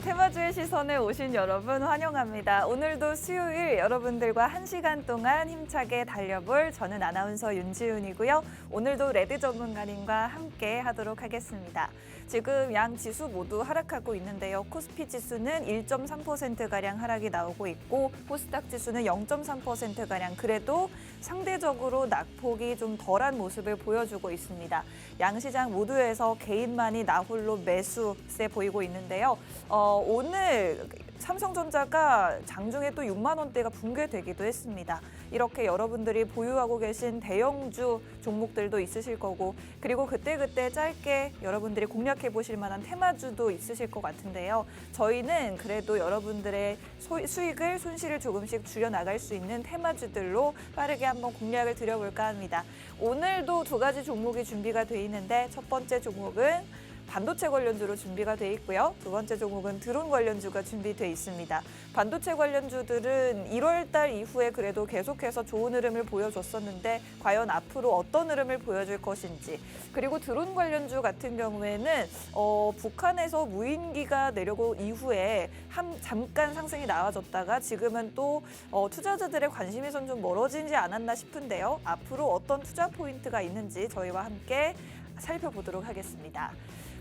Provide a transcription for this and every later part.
테마주의 시선에 오신 여러분 환영합니다. 오늘도 수요일 여러분들과 1시간 동안 힘차게 달려볼 저는 아나운서 윤지훈이고요. 오늘도 레드 전문가님과 함께 하도록 하겠습니다. 지금 양 지수 모두 하락하고 있는데요. 코스피 지수는 1.3%가량 하락이 나오고 있고 코스닥 지수는 0.3%가량 그래도 상대적으로 낙폭이 좀 덜한 모습을 보여주고 있습니다. 양시장 모두에서 개인만이 나홀로 매수세 보이고 있는데요. 오늘 삼성전자가 장중에 또 6만 원대가 붕괴되기도 했습니다. 이렇게 여러분들이 보유하고 계신 대형주 종목들도 있으실 거고 그리고 그때그때 짧게 여러분들이 공략해 보실 만한 테마주도 있으실 것 같은데요. 저희는 그래도 여러분들의 수익을 손실을 조금씩 줄여나갈 수 있는 테마주들로 빠르게 한번 공략을 드려볼까 합니다. 오늘도 두 가지 종목이 준비가 돼 있는데 첫 번째 종목은 반도체 관련주로 준비가 돼 있고요. 두 번째 종목은 드론 관련주가 준비돼 있습니다. 반도체 관련주들은 1월 달 이후에 그래도 계속해서 좋은 흐름을 보여줬었는데 과연 앞으로 어떤 흐름을 보여줄 것인지 그리고 드론 관련주 같은 경우에는 북한에서 무인기가 내려고 이후에 잠깐 상승이 나와줬다가 지금은 또 투자자들의 관심에선 좀 멀어지지 않았나 싶은데요. 앞으로 어떤 투자 포인트가 있는지 저희와 함께 살펴보도록 하겠습니다.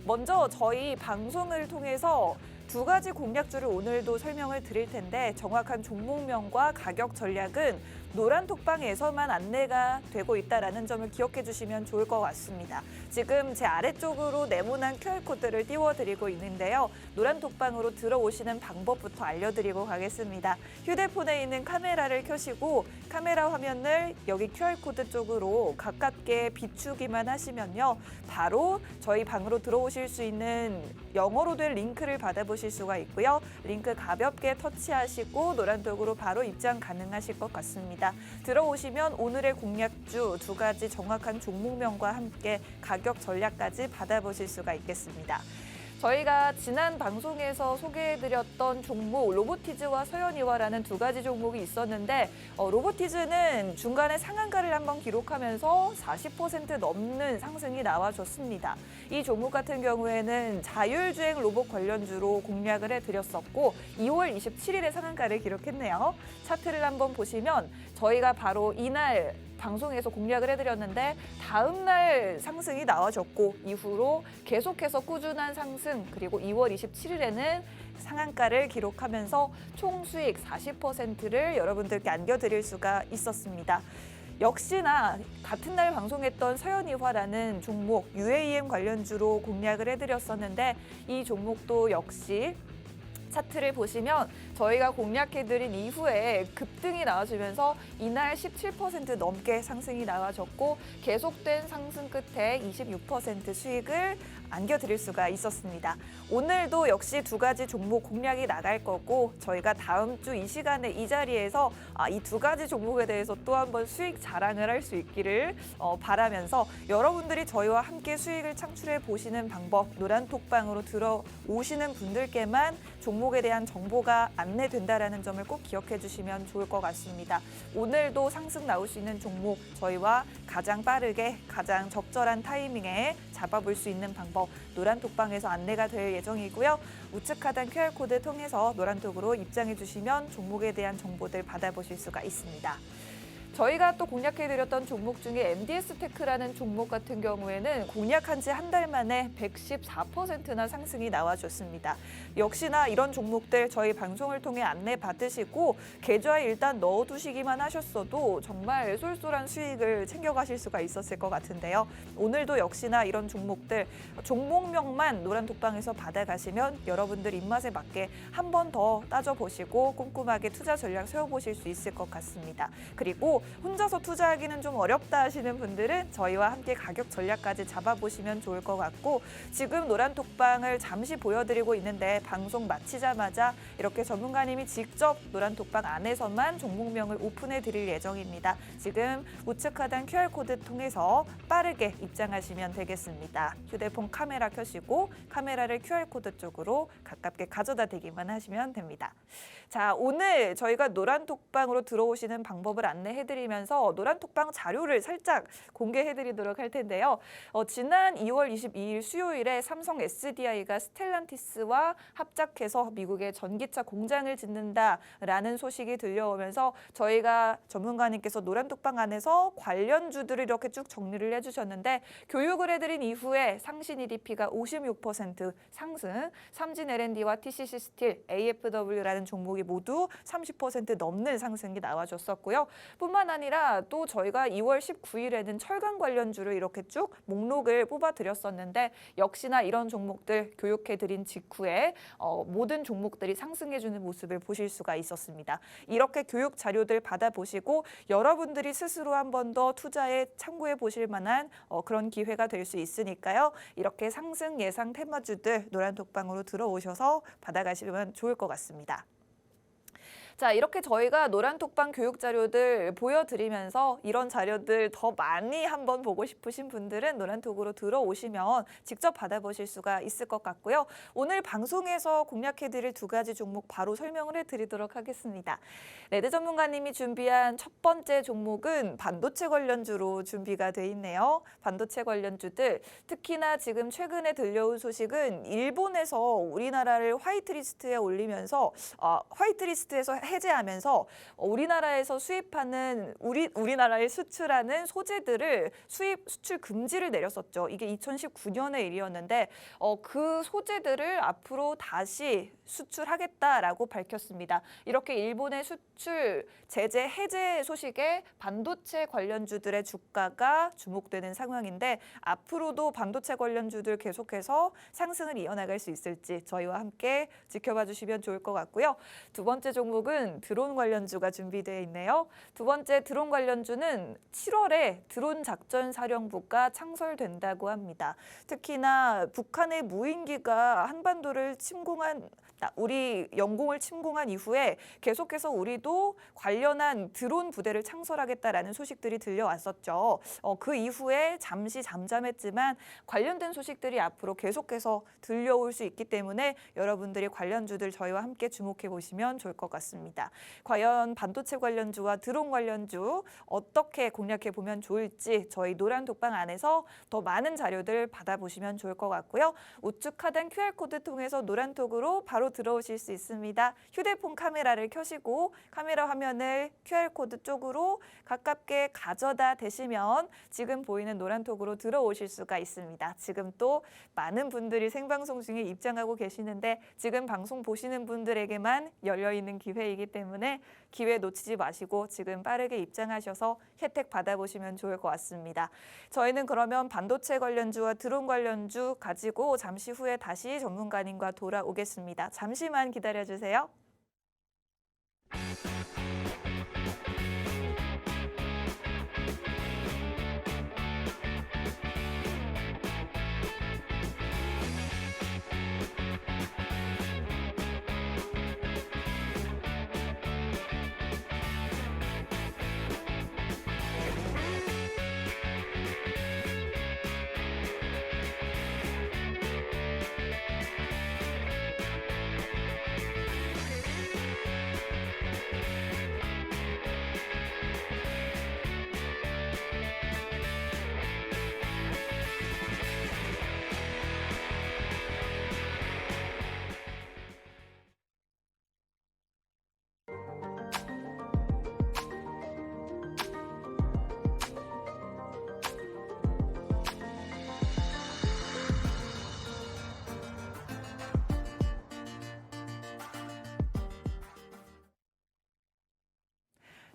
먼저 저희 방송을 통해서 두 가지 공략주를 오늘도 설명을 드릴 텐데 정확한 종목명과 가격 전략은 노란톡방에서만 안내가 되고 있다는 점을 기억해 주시면 좋을 것 같습니다. 지금 제 아래쪽으로 네모난 QR코드를 띄워드리고 있는데요. 노란톡방으로 들어오시는 방법부터 알려드리고 가겠습니다. 휴대폰에 있는 카메라를 켜시고 카메라 화면을 여기 QR코드 쪽으로 가깝게 비추기만 하시면요. 바로 저희 방으로 들어오실 수 있는 영어로 된 링크를 받아보실 수가 있고요. 링크 가볍게 터치하시고 노란톡으로 바로 입장 가능하실 것 같습니다. 들어오시면 오늘의 공략주 두 가지 정확한 종목명과 함께 가격 전략까지 받아보실 수가 있겠습니다. 저희가 지난 방송에서 소개해드렸던 종목 로보티즈와 서현이와라는 두 가지 종목이 있었는데 로보티즈는 중간에 상한가를 한번 기록하면서 40% 넘는 상승이 나와줬습니다. 이 종목 같은 경우에는 자율주행 로봇 관련주로 공략을 해드렸었고 2월 27일에 상한가를 기록했네요. 차트를 한번 보시면 저희가 바로 이날 방송에서 공략을 해드렸는데 다음 날 상승이 나와줬고 이후로 계속해서 꾸준한 상승 그리고 2월 27일에는 상한가를 기록하면서 총 수익 40%를 여러분들께 안겨드릴 수가 있었습니다. 역시나 같은 날 방송했던 서현이화라는 종목 UAM 관련주로 공략을 해드렸었는데 이 종목도 역시 차트를 보시면 저희가 공략해드린 이후에 급등이 나와주면서 이날 17% 넘게 상승이 나와줬고 계속된 상승 끝에 26% 수익을 안겨드릴 수가 있었습니다. 오늘도 역시 두 가지 종목 공략이 나갈 거고 저희가 다음 주 이 시간에 이 자리에서 이 두 가지 종목에 대해서 또 한번 수익 자랑을 할 수 있기를 바라면서 여러분들이 저희와 함께 수익을 창출해 보시는 방법 노란톡방으로 들어오시는 분들께만 종목에 대한 정보가 안내된다는 점을 꼭 기억해 주시면 좋을 것 같습니다. 오늘도 상승 나올 수 있는 종목 저희와 가장 빠르게 가장 적절한 타이밍에 잡아볼 수 있는 방법 노란톡방에서 안내가 될 예정이고요. 우측 하단 QR코드 통해서 노란톡으로 입장해 주시면 종목에 대한 정보들 받아보실 수가 있습니다. 저희가 또 공략해드렸던 종목 중에 MDS테크라는 종목 같은 경우에는 공략한 지 한 달 만에 114%나 상승이 나와줬습니다. 역시나 이런 종목들 저희 방송을 통해 안내 받으시고 계좌에 일단 넣어두시기만 하셨어도 정말 쏠쏠한 수익을 챙겨가실 수가 있었을 것 같은데요. 오늘도 역시나 이런 종목들 종목명만 노란톡방에서 받아가시면 여러분들 입맛에 맞게 한 번 더 따져보시고 꼼꼼하게 투자 전략 세워보실 수 있을 것 같습니다. 그리고 혼자서 투자하기는 좀 어렵다 하시는 분들은 저희와 함께 가격 전략까지 잡아보시면 좋을 것 같고 지금 노란톡방을 잠시 보여드리고 있는데 방송 마치자마자 이렇게 전문가님이 직접 노란톡방 안에서만 종목명을 오픈해 드릴 예정입니다. 지금 우측 하단 QR코드 통해서 빠르게 입장하시면 되겠습니다. 휴대폰 카메라 켜시고 카메라를 QR코드 쪽으로 가깝게 가져다 대기만 하시면 됩니다. 자, 오늘 저희가 노란톡방으로 들어오시는 방법을 안내해 해드리면서 노란톡방 자료를 살짝 공개해드리도록 할 텐데요. 지난 2월 22일 수요일에 삼성 SDI가 스텔란티스와 합작해서 미국의 전기차 공장을 짓는다라는 소식이 들려오면서 저희가 전문가님께서 노란톡방 안에서 관련주들을 이렇게 쭉 정리를 해주셨는데 교육을 해드린 이후에 상신 EDP가 56% 상승, 삼진 L&D와 TCC 스틸, AFW라는 종목이 모두 30% 넘는 상승이 나와줬었고요. 뿐만 아니라 또 저희가 2월 19일에는 철강 관련주를 이렇게 쭉 목록을 뽑아드렸었는데 역시나 이런 종목들 교육해드린 직후에 모든 종목들이 상승해주는 모습을 보실 수가 있었습니다. 이렇게 교육 자료들 받아보시고 여러분들이 스스로 한 번 더 투자에 참고해 보실 만한 그런 기회가 될 수 있으니까요. 이렇게 상승 예상 테마주들 노란톡방으로 들어오셔서 받아가시면 좋을 것 같습니다. 자, 이렇게 저희가 노란톡방 교육 자료들 보여드리면서 이런 자료들 더 많이 한번 보고 싶으신 분들은 노란톡으로 들어오시면 직접 받아보실 수가 있을 것 같고요. 오늘 방송에서 공략해드릴 두 가지 종목 바로 설명을 해드리도록 하겠습니다. 레드 전문가님이 준비한 첫 번째 종목은 반도체 관련주로 준비가 돼 있네요. 반도체 관련주들, 특히나 지금 최근에 들려온 소식은 일본에서 우리나라를 화이트리스트에 올리면서 화이트리스트에서 해제하면서 우리나라에서 수입하는 우리나라에 수출하는 소재들을 수출 금지를 내렸었죠. 이게 2019년의 일이었는데 그 소재들을 앞으로 다시 수출하겠다라고 밝혔습니다. 이렇게 일본의 수출 제재 해제 소식에 반도체 관련주들의 주가가 주목되는 상황인데 앞으로도 반도체 관련주들 계속해서 상승을 이어나갈 수 있을지 저희와 함께 지켜봐 주시면 좋을 것 같고요. 두 번째 종목은 드론 관련주가 준비되어 있네요. 두 번째 드론 관련주는 7월에 드론 작전 사령부가 창설된다고 합니다. 특히나 북한의 무인기가 한반도를 우리 영공을 침공한 이후에 계속해서 우리도 관련한 드론 부대를 창설하겠다라는 소식들이 들려왔었죠. 그 이후에 잠시 잠잠했지만 관련된 소식들이 앞으로 계속해서 들려올 수 있기 때문에 여러분들이 관련주들 저희와 함께 주목해 보시면 좋을 것 같습니다. 과연 반도체 관련주와 드론 관련주 어떻게 공략해 보면 좋을지 저희 노란톡방 안에서 더 많은 자료들 받아보시면 좋을 것 같고요. 우측 하단 QR코드 통해서 노란톡으로 바로 들어오실 수 있습니다. 휴대폰 카메라를 켜시고 카메라 화면을 QR코드 쪽으로 가깝게 가져다 대시면 지금 보이는 노란톡으로 들어오실 수가 있습니다. 지금 또 많은 분들이 생방송 중에 입장하고 계시는데 지금 방송 보시는 분들에게만 열려있는 기회이기 때문에 기회 놓치지 마시고 지금 빠르게 입장하셔서 혜택 받아보시면 좋을 것 같습니다. 저희는 그러면 반도체 관련주와 드론 관련주 가지고 잠시 후에 다시 전문가님과 돌아오겠습니다. 잠시만 기다려주세요.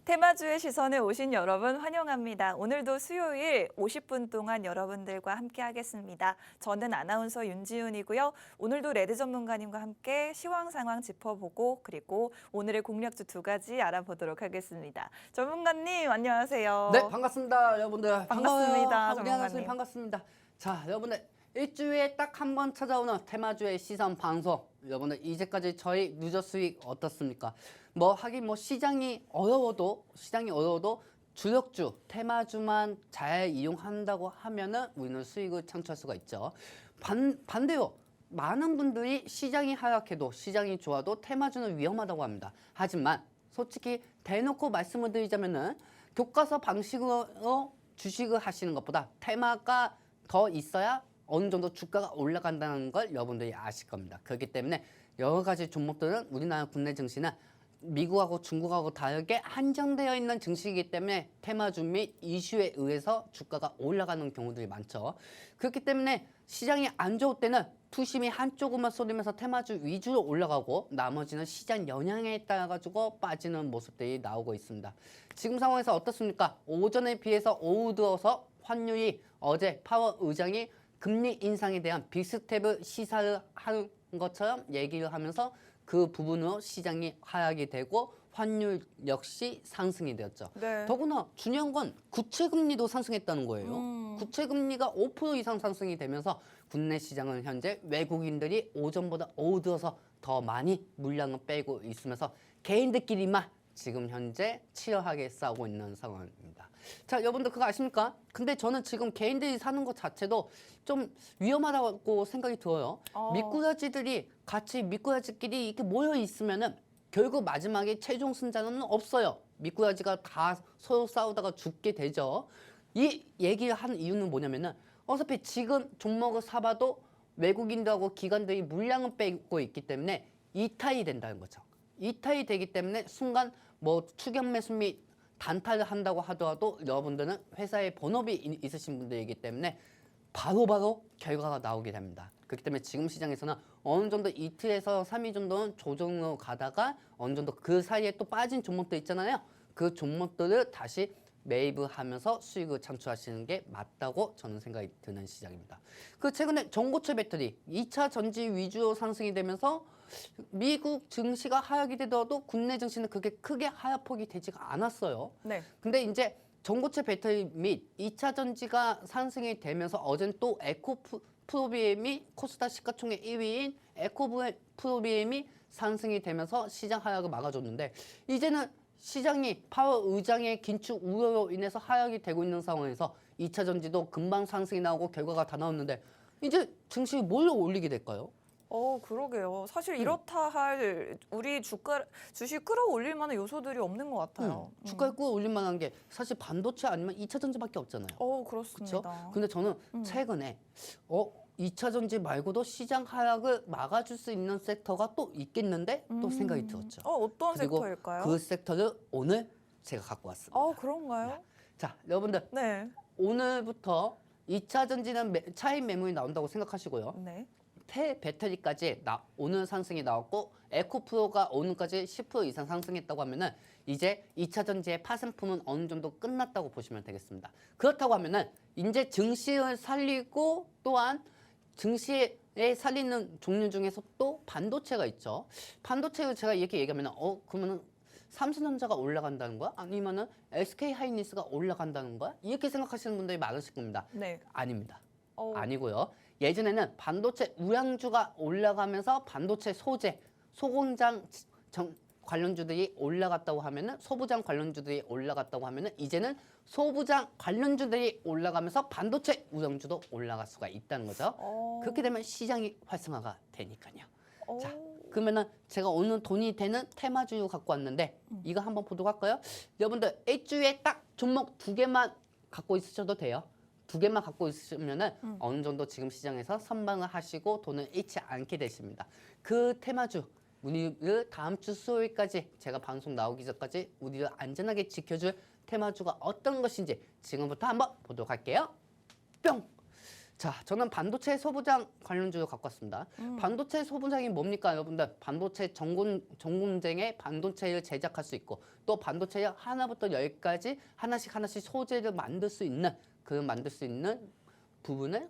테마주의 시선에 오신 여러분 환영합니다. 오늘도 수요일 50분 동안 여러분들과 함께 하겠습니다. 저는 아나운서 윤지훈이고요. 오늘도 레드 전문가님과 함께 시황 상황 짚어보고 그리고 오늘의 공략주 두 가지 알아보도록 하겠습니다. 전문가님 안녕하세요. 네, 반갑습니다. 여러분들. 반갑습니다. 우리 아나운서님 반갑습니다. 자, 여러분들 일주일에 딱 한 번 찾아오는 테마주의 시선 방송. 여러분들 이제까지 저희 누적 수익 어떻습니까? 하긴 시장이 어려워도 주력주, 테마주만 잘 이용한다고 하면은 우리는 수익을 창출할 수가 있죠. 반대로 많은 분들이 시장이 하락해도 시장이 좋아도 테마주는 위험하다고 합니다. 하지만 솔직히 대놓고 말씀을 드리자면은 교과서 방식으로 주식을 하시는 것보다 테마가 더 있어야 어느 정도 주가가 올라간다는 걸 여러분들이 아실 겁니다. 그렇기 때문에 여러 가지 종목들은 우리나라 국내 증시는 미국하고 중국하고 다르게 한정되어 있는 증시이기 때문에 테마주 및 이슈에 의해서 주가가 올라가는 경우들이 많죠. 그렇기 때문에 시장이 안 좋을 때는 투심이 한쪽으로만 쏠리면서 테마주 위주로 올라가고 나머지는 시장 영향에 따라 가지고 빠지는 모습들이 나오고 있습니다. 지금 상황에서 어떻습니까? 오전에 비해서 오후 들어서 환율이 어제 파월 의장이 금리 인상에 대한 빅스텝을 시사를 하는 것처럼 얘기를 하면서 그 부분으로 시장이 하락이 되고 환율 역시 상승이 되었죠. 네. 더구나 중요한 건 구체금리도 상승했다는 거예요. 구체금리가 5% 이상 상승이 되면서 국내 시장은 현재 외국인들이 오전보다 오후 들어서 더 많이 물량을 빼고 있으면서 개인들끼리만 지금 현재 치열하게 싸우고 있는 상황입니다. 자, 여러분들 그거 아십니까? 근데 저는 지금 개인들이 사는 것 자체도 좀 위험하다고 생각이 들어요. 미꾸라지들이 같이 미꾸라지끼리 이렇게 모여 있으면은 결국 마지막에 최종 승자는 없어요. 미꾸라지가 다 서로 싸우다가 죽게 되죠. 이 얘기를 하는 이유는 뭐냐면은 어차피 지금 종목을 사봐도 외국인들하고 기관들이 물량을 빼고 있기 때문에 이탈이 된다는 거죠. 이탈이 되기 때문에 순간 뭐 추격 매수 및 단타를 한다고 하더라도 여러분들은 회사에 본업이 있으신 분들이기 때문에 바로바로 결과가 나오게 됩니다. 그렇기 때문에 지금 시장에서는 어느 정도 이틀에서 3일 정도는 조정으로 가다가 어느 정도 그 사이에 또 빠진 종목들 있잖아요. 그 종목들을 다시 매입을 하면서 수익을 창출하시는 게 맞다고 저는 생각이 드는 시장입니다. 그 최근에 전고체 배터리 2차 전지 위주로 상승이 되면서 미국 증시가 하락이 되더라도 국내 증시는 그렇게 크게 하락폭이 되지가 않았어요. 네. 근데 이제 전고체 배터리 및 2차 전지가 상승이 되면서 어제는 또 에코프로비엠이 코스닥 시가총액 1위인 에코프로비엠이 상승이 되면서 시장 하락을 막아줬는데 이제는 시장이 파월 의장의 긴축 우려로 인해서 하락이 되고 있는 상황에서 2차 전지도 금방 상승이 나오고 결과가 다 나왔는데 이제 증시 뭘로 올리게 될까요? 그러게요. 사실 이렇다 할 우리 주식 끌어올릴 만한 요소들이 없는 것 같아요. 주가를 끌어올릴 만한 게 사실 반도체 아니면 2차 전지밖에 없잖아요. 그렇습니다. 그렇죠? 근데 저는 최근에 2차 전지 말고도 시장 하락을 막아줄 수 있는 섹터가 또 있겠는데 또 생각이 들었죠. 어떤 그리고 섹터일까요? 그 섹터를 오늘 제가 갖고 왔습니다. 그런가요? 자, 여러분들 네. 오늘부터 2차 전지는 차익 매물이 나온다고 생각하시고요. 네. 배터리까지 오늘 상승이 나왔고 에코프로가 오늘까지 10% 이상 상승했다고 하면은 이제 2차 전지의 파생풍은 어느 정도 끝났다고 보시면 되겠습니다. 그렇다고 하면은 이제 증시를 살리고 또한 증시에 살리는 종류 중에서 또 반도체가 있죠. 반도체를 제가 이렇게 얘기하면 그러면은 삼성전자가 올라간다는 거야? 아니면은 SK 하이닉스가 올라간다는 거야? 이렇게 생각하시는 분들이 많으실 겁니다. 네. 아닙니다. 아니고요. 예전에는 반도체 우량주가 올라가면서 반도체 소재, 소공장 관련주들이 올라갔다고 하면은 소부장 관련주들이 올라갔다고 하면은 이제는 소부장 관련주들이 올라가면서 반도체 우량주도 올라갈 수가 있다는 거죠. 그렇게 되면 시장이 활성화가 되니까요. 자, 그러면은 제가 오늘 돈이 되는 테마주 갖고 왔는데 이거 한번 보도록 할까요? 여러분들 일주에 딱 종목 2개만 갖고 있으셔도 돼요. 2개만 갖고 있으면은 어느 정도 지금 시장에서 선방을 하시고 돈을 잃지 않게 되십니다. 그 테마주 우리를 다음 주 수요일까지 제가 방송 나오기 전까지 우리를 안전하게 지켜줄 테마주가 어떤 것인지 지금부터 한번 보도록 할게요. 뿅! 자, 저는 반도체 소부장 관련주를 갖고 왔습니다. 반도체 소부장이 뭡니까, 여러분들? 반도체 전공쟁에 반도체를 제작할 수 있고 또 반도체를 하나부터 10까지 하나씩 소재를 만들 수 있는 부분을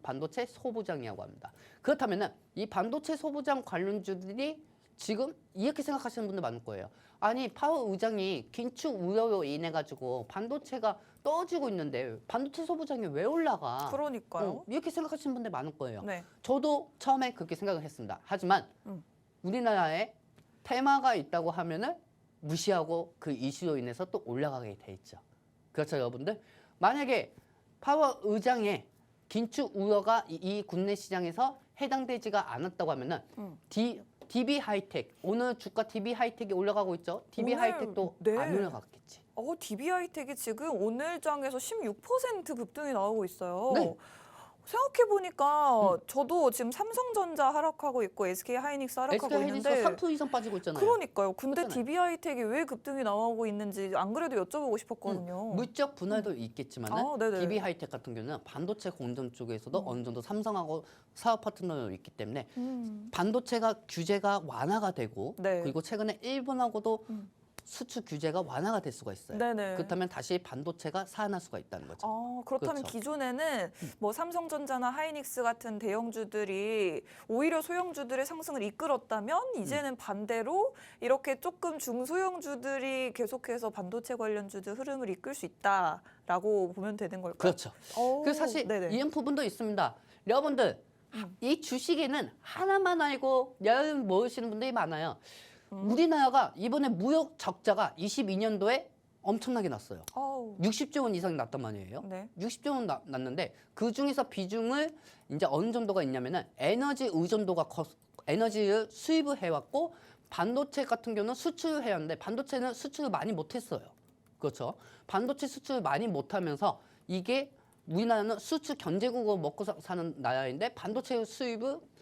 반도체 소부장이라고 합니다. 그렇다면은 이 반도체 소부장 관련주들이 지금 이렇게 생각하시는 분들 많을 거예요. 아니, 파월 의장이 긴축 우려로 인해 가지고 반도체가 떨어지고 있는데 반도체 소부장이 왜 올라가? 그러니까요. 이렇게 생각하시는 분들 많을 거예요. 네. 저도 처음에 그렇게 생각을 했습니다. 하지만 우리나라에 테마가 있다고 하면은 무시하고 그 이슈로 인해서 또 올라가게 돼 있죠. 그렇죠, 여러분들? 만약에 파월 의장의 긴축 우려가 이 국내 시장에서 해당되지가 않았다고 하면은 DB 하이텍 오늘 주가 DB 하이텍이 올라가고 있죠. DB 오늘, 하이텍도 네. 안 올라갔겠지. DB하이텍이 지금 오늘 장에서 16% 급등이 나오고 있어요. 네. 생각해보니까 저도 지금 삼성전자 하락하고 있고 SK하이닉스 하락하고 SK하이닉스 있는데 3% 이상 빠지고 있잖아요. 그러니까요. 근데 그렇잖아요. DB하이텍이 왜 급등이 나오고 있는지 안 그래도 여쭤보고 싶었거든요. 물적 분할도 있겠지만은 네네. DB하이텍 같은 경우는 반도체 공정 쪽에서도 어느 정도 삼성하고 사업 파트너가 있기 때문에 반도체가 규제가 완화가 되고 네. 그리고 최근에 일본하고도 수출 규제가 완화가 될 수가 있어요. 네네. 그렇다면 다시 반도체가 살아날 수가 있다는 거죠. 그렇다면 그렇죠. 기존에는 뭐 삼성전자나 하이닉스 같은 대형주들이 오히려 소형주들의 상승을 이끌었다면 이제는 반대로 이렇게 조금 중소형주들이 계속해서 반도체 관련주들 흐름을 이끌 수 있다라고 보면 되는 걸까요? 그렇죠. 그 사실 네네. 이런 부분도 있습니다. 여러분들 이 주식에는 하나만 알고 열 모으시는 분들이 많아요. 우리나라가 이번에 무역 적자가 22년도에 엄청나게 났어요. 60조 원 이상이 났단 말이에요. 네. 60조 원 났는데 그 중에서 비중을 이제 어느 정도가 있냐면은 에너지 의존도가 에너지를 수입을 해왔고 반도체 같은 경우는 수출을 해왔는데 반도체는 수출을 많이 못했어요. 그렇죠. 반도체 수출을 많이 못하면서 이게 우리나라는 수출 견제국으로 먹고 사는 나라인데 반도체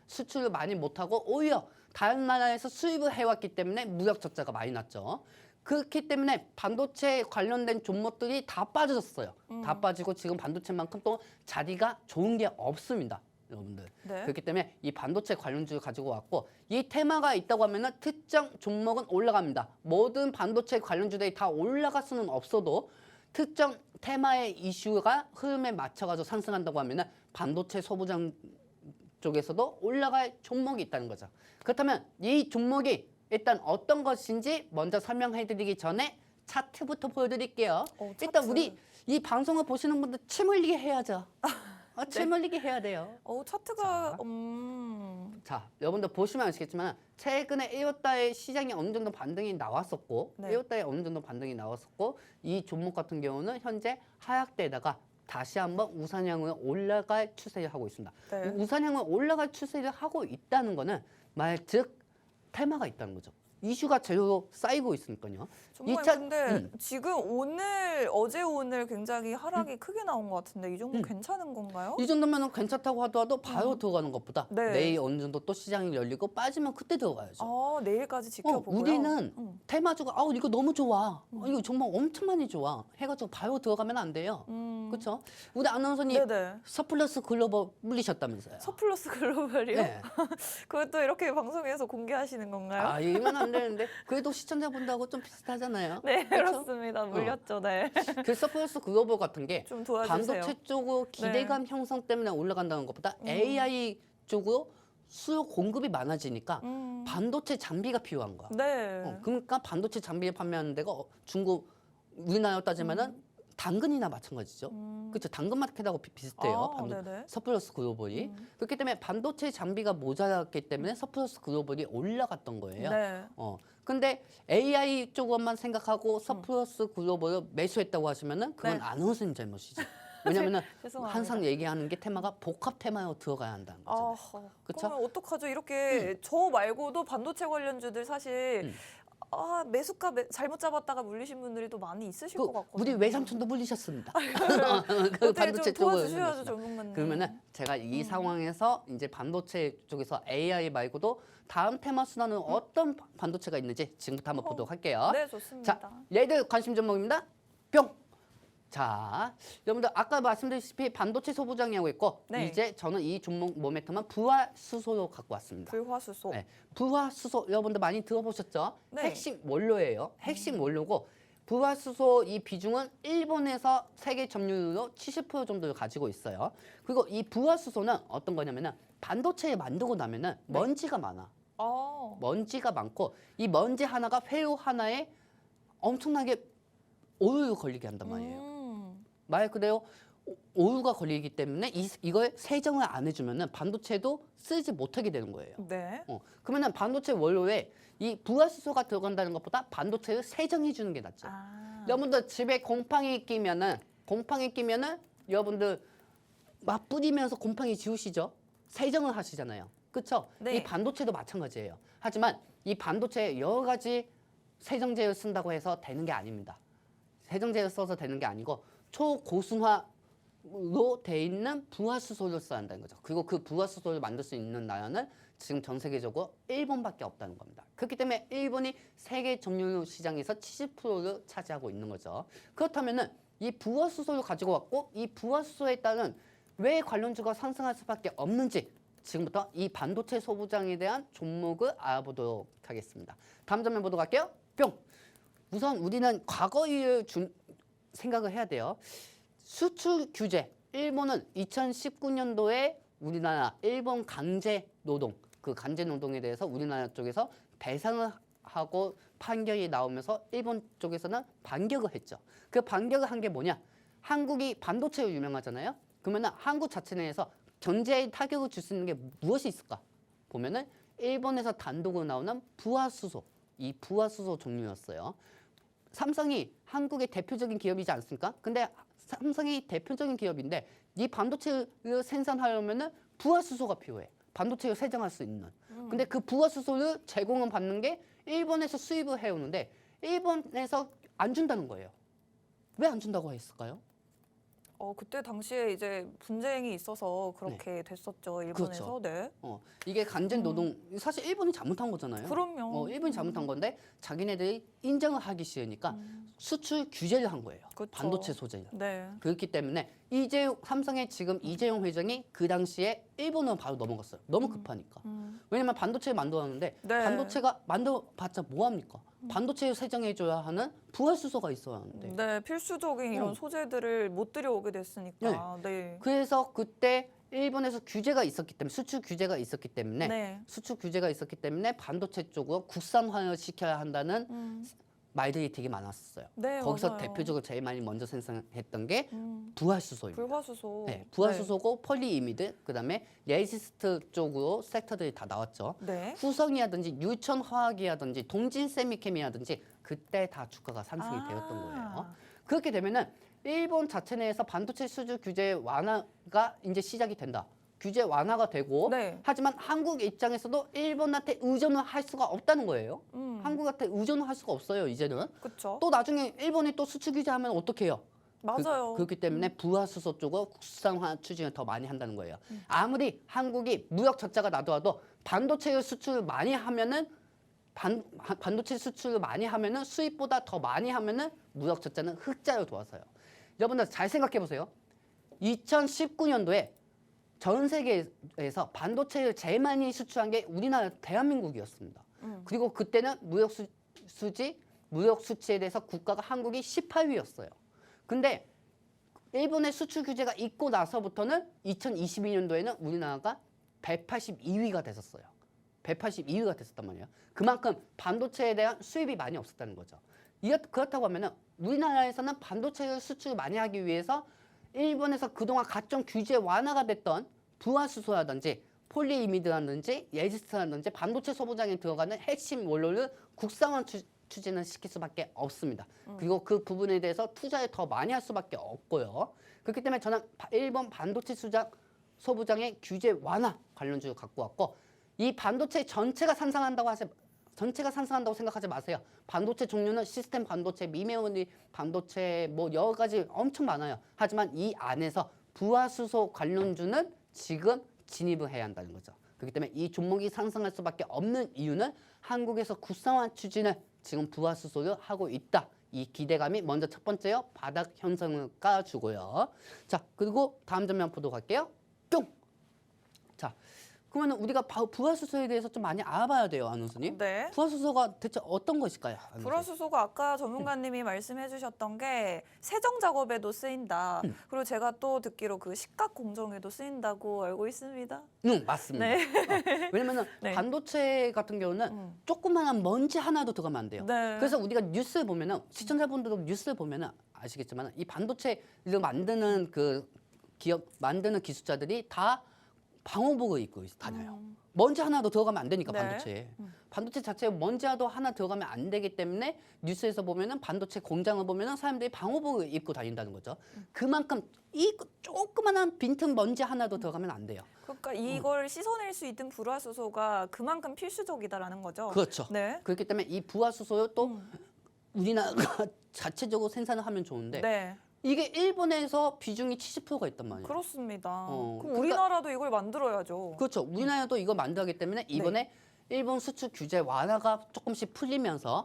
수출을 많이 못하고 오히려 다른 나라에서 수입을 해왔기 때문에 무역 적자가 많이 났죠. 그렇기 때문에 반도체 관련된 종목들이 다 빠졌어요. 다 빠지고 지금 반도체만큼 또 자리가 좋은 게 없습니다. 여러분들. 네. 그렇기 때문에 이 반도체 관련주를 가지고 왔고 이 테마가 있다고 하면은 특정 종목은 올라갑니다. 모든 반도체 관련주들이 다 올라갈 수는 없어도 특정 테마의 이슈가 흐름에 맞춰가지고 상승한다고 하면은 반도체 소부장 쪽에서도 올라갈 종목이 있다는 거죠. 그렇다면 이 종목이 일단 어떤 것인지 먼저 설명해드리기 전에 차트부터 보여드릴게요. 차트. 일단 우리 이 방송을 보시는 분들 침 흘리게 해야죠. 침 흘리게 해야 돼요. 차트가 자, 여러분들 보시면 아시겠지만 최근에 1월달에 시장이 어느 정도 반등이 나왔었고 네. 1월달에 어느 정도 반등이 나왔었고 이 종목 같은 경우는 현재 하락되다가 다시 한번 우상향으로 올라갈 추세를 하고 있습니다. 네. 우상향으로 올라갈 추세를 하고 있다는 거는 말 즉 테마가 있다는 거죠. 이슈가 제대로 쌓이고 있으니까요. 정말 차- 근데 지금 어제 오늘 굉장히 하락이 크게 나온 것 같은데 이 종목 괜찮은 건가요? 이 정도면 괜찮다고 하더라도 바로 들어가는 것보다 네. 내일 어느 정도 또 시장이 열리고 빠지면 그때 들어가야죠. 내일까지 지켜보고요. 우리는 테마주가 이거 너무 좋아. 이거 정말 엄청 많이 좋아. 해가지고 바로 들어가면 안 돼요. 그렇죠? 우리 아나운서님 네네. 서플러스 글로벌 물리셨다면서요. 서플러스 글로벌이요? 네. 그것도 이렇게 방송에서 공개하시는 건가요? 이러면 안 되는데 그래도 시청자분들하고 좀 비슷하잖아요. 네, 그렇죠? 그렇습니다. 물렸죠, 네. 그 서플러스 글로벌 같은 게 좀 도와주세요. 반도체 쪽으로 기대감 형성 때문에 올라간다는 것보다 AI 쪽으로 수요 공급이 많아지니까 반도체 장비가 필요한 거야. 네. 그러니까 반도체 장비를 판매하는 데가 중국, 우리나라 따지면은 당근이나 마찬가지죠. 그렇죠. 당근 마켓하고 비슷해요. 네네. 서플러스 글로벌이. 그렇기 때문에 반도체 장비가 모자랐기 때문에 서플러스 글로벌이 올라갔던 거예요. 네. 근데 AI 쪽으로만 생각하고 서플러스 글로벌을 매수했다고 하시면은 그건 네. 아나운서님 잘못이죠. 왜냐면은 죄송합니다. 항상 얘기하는 게 테마가 복합 테마로 들어가야 한다는 거잖아요. 그쵸? 그러면 어떡하죠? 이렇게 저 말고도 반도체 관련주들 사실 매수가 잘못 잡았다가 물리신 분들이 또 많이 있으실 것 같거든요. 우리 외삼촌도 물리셨습니다. 어떻게 반도체 좀 쪽으로 도와주셔야죠, 물렸습니다. 전문가님. 그러면은 제가 이 상황에서 이제 반도체 쪽에서 AI 말고도 다음 테마 순환은 어떤 반도체가 있는지 지금부터 한번 보도록 할게요. 네, 좋습니다. 자, 얘들 관심 종목입니다. 뿅. 자, 여러분들 아까 말씀드렸다시피 반도체 소부장이라고 있고 네. 이제 저는 이 종목 모멘텀은 부하수소로 갖고 왔습니다. 불화수소. 네, 부하수소 여러분들 많이 들어보셨죠? 네. 핵심 원료예요. 핵심 원료고 부하수소 이 비중은 일본에서 세계 점유율로 70% 정도를 가지고 있어요. 그리고 이 부하수소는 어떤 거냐면은 반도체를 만들고 나면은 먼지가 많아. 먼지가 많고 이 먼지 하나가 회로 하나에 엄청나게 오류가 걸리게 한단 말이에요. 말 그대로 오류가 걸리기 때문에 이걸 세정을 안 해주면은 반도체도 쓰지 못하게 되는 거예요. 네. 그러면은 반도체 원료에 이 부하수소가 들어간다는 것보다 반도체를 세정해 주는 게 낫죠. 여러분들 집에 곰팡이 끼면은 여러분들 막 뿌리면서 곰팡이 지우시죠? 세정을 하시잖아요. 그렇죠? 네. 이 반도체도 마찬가지예요. 하지만 이 반도체에 여러 가지 세정제를 쓴다고 해서 되는 게 아닙니다. 세정제를 써서 되는 게 아니고 초고순화로 돼 있는 부화수소를 써야 한다는 거죠. 그리고 그 부화수소를 만들 수 있는 나라는 지금 전 세계적으로 일본밖에 없다는 겁니다. 그렇기 때문에 일본이 세계 점유율 시장에서 70%를 차지하고 있는 거죠. 그렇다면은 이 부화수소를 가지고 왔고 이 부화수소에 따른 왜 관련주가 상승할 수밖에 없는지 지금부터 이 반도체 소부장에 대한 종목을 알아보도록 하겠습니다. 다음 장면 보도록 할게요. 뿅! 우선 우리는 과거를 생각을 해야 돼요. 수출 규제. 일본은 2019년도에 우리나라 일본 강제 노동, 그 강제 노동에 대해서 우리나라 쪽에서 배상을 하고 판결이 나오면서 일본 쪽에서는 반격을 했죠. 그 반격을 한 게 뭐냐? 한국이 반도체로 유명하잖아요. 그러면은 한국 자체 내에서 경제에 타격을 줄 수 있는 게 무엇이 있을까? 보면은 일본에서 단독으로 나오는 부화수소, 이 부화수소 종류였어요. 삼성이 한국의 대표적인 기업이지 않습니까? 근데 삼성이 대표적인 기업인데 이 반도체를 생산하려면은 부화수소가 필요해. 반도체를 세정할 수 있는. 근데 그 부화수소를 제공을 받는 게 일본에서 수입을 해오는데 일본에서 안 준다는 거예요. 왜 안 준다고 했을까요? 그때 당시에 이제 분쟁이 있어서 그렇게 됐었죠. 일본에서. 네. 이게 간접 노동, 사실 일본이 잘못한 거잖아요. 그럼요. 일본이 잘못한 건데 자기네들이 인정을 하기 싫으니까 수출 규제를 한 거예요. 그쵸. 반도체 소재를. 네. 그렇기 때문에 삼성의 지금 이재용 회장이 그 당시에 일본으로 바로 넘어갔어요. 너무 급하니까. 왜냐면 반도체를 만들었는데 네. 반도체가 만들어봤자 뭐합니까? 반도체를 세정해줘야 하는 부활수소가 있어야 하는데. 네, 필수적인 이런 소재들을 못 들여오게 됐으니까. 네. 그래서 그때 일본에서 규제가 있었기 때문에 수출 규제가 있었기 때문에 네. 수출 규제가 있었기 때문에 반도체 쪽으로 국산화를 시켜야 한다는 말들이 되게 많았어요. 네, 거기서 맞아요. 대표적으로 제일 많이 먼저 생산했던 게 부활수소입니다. 불과수소. 네, 부활수소고 폴리이미드, 그다음에 레지스트 쪽으로 섹터들이 다 나왔죠. 네. 후성이라든지 유천화학이라든지 동진세미캠이라든지 그때 다 주가가 상승이 되었던 거예요. 그렇게 되면은 일본 자체 내에서 반도체 수출 규제 완화가 이제 시작이 된다. 규제 완화가 되고 네. 하지만 한국 입장에서도 일본한테 의존을 할 수가 없다는 거예요. 한국한테 의존을 할 수가 없어요. 이제는. 그렇죠. 또 나중에 일본이 또 수출 규제하면 어떻게 해요? 맞아요. 그렇기 때문에 부화수소 쪽으로 국산화 추진을 더 많이 한다는 거예요. 아무리 한국이 무역 적자가 나더라도 반도체 수출을 많이 하면은 반도체 수출을 많이 하면은 수입보다 더 많이 하면은 무역 적자는 흑자로 돌아서요. 여러분들 잘 생각해 보세요. 2019년도에 전 세계에서 반도체를 제일 많이 수출한 게 우리나라 대한민국이었습니다. 그리고 그때는 무역 수치에 대해서 국가가 한국이 18위였어요. 근데 일본의 수출 규제가 있고 나서부터는 2022년도에는 우리나라가 182위가 됐었어요. 182위가 됐었단 말이에요. 그만큼 반도체에 대한 수입이 많이 없었다는 거죠. 그렇다고 하면은 우리나라에서는 반도체를 수출 많이 하기 위해서 일본에서 그동안 각종 규제 완화가 됐던 부화수소라든지 폴리이미드라든지 레지스트라든지 반도체 소부장에 들어가는 핵심 원료를 국산화 추진을 시킬 수밖에 없습니다. 그리고 그 부분에 대해서 투자를 더 많이 할 수밖에 없고요. 그렇기 때문에 저는 일본 반도체 소부장의 규제 완화 관련주를 갖고 왔고 이 반도체 전체가 상승한다고 생각하지 마세요. 반도체 종류는 시스템 반도체, 미메모리 반도체 뭐 여러 가지 엄청 많아요. 하지만 이 안에서 부화수소 관련주는 지금 진입을 해야 한다는 거죠. 그렇기 때문에 이 종목이 상승할 수밖에 없는 이유는 한국에서 국산화 추진을 지금 부화수소를 하고 있다. 이 기대감이 먼저 첫 번째요. 바닥 현상을 깔아주고요. 자, 그리고 다음 장면 보도록 할게요. 뿅! 자, 그러면 우리가 부화수소에 대해서 좀 많이 알아봐야 돼요, 아나운서님. 네. 부화수소가 대체 어떤 것일까요? 아나운서님? 불화수소가 아까 전문가님이 말씀해 주셨던 게 세정 작업에도 쓰인다. 그리고 제가 또 듣기로 그 식각 공정에도 쓰인다고 알고 있습니다. 맞습니다. 네. 왜냐면은 네. 반도체 같은 경우는 조그마한 먼지 하나도 들어가면 안 돼요. 네. 그래서 우리가 뉴스를 보면은 시청자분들도 뉴스를 보면은 아시겠지만 이 반도체를 만드는 그 기업 만드는 기술자들이 다 방호복을 입고 다녀요. 먼지 하나도 들어가면 안 되니까 네. 반도체. 반도체 자체에 먼지 하나 들어가면 안 되기 때문에 뉴스에서 보면은 반도체 공장을 보면은 사람들이 방호복을 입고 다닌다는 거죠. 그만큼 이 조그만한 빈틈 먼지 하나도 들어가면 안 돼요. 그러니까 이걸 씻어낼 수 있는 불화수소가 그만큼 필수적이다라는 거죠. 그렇죠. 네. 그렇기 때문에 이 부화수소를 또 우리나라가 자체적으로 생산을 하면 좋은데 네. 이게 일본에서 비중이 70%가 있단 말이에요. 그렇습니다. 어, 그럼 그러니까- 우리나라도 이걸 만들어야죠. 그렇죠. 우리나라도 이거 만들기 때문에 이번에 일본 수출 규제 완화가 조금씩 풀리면서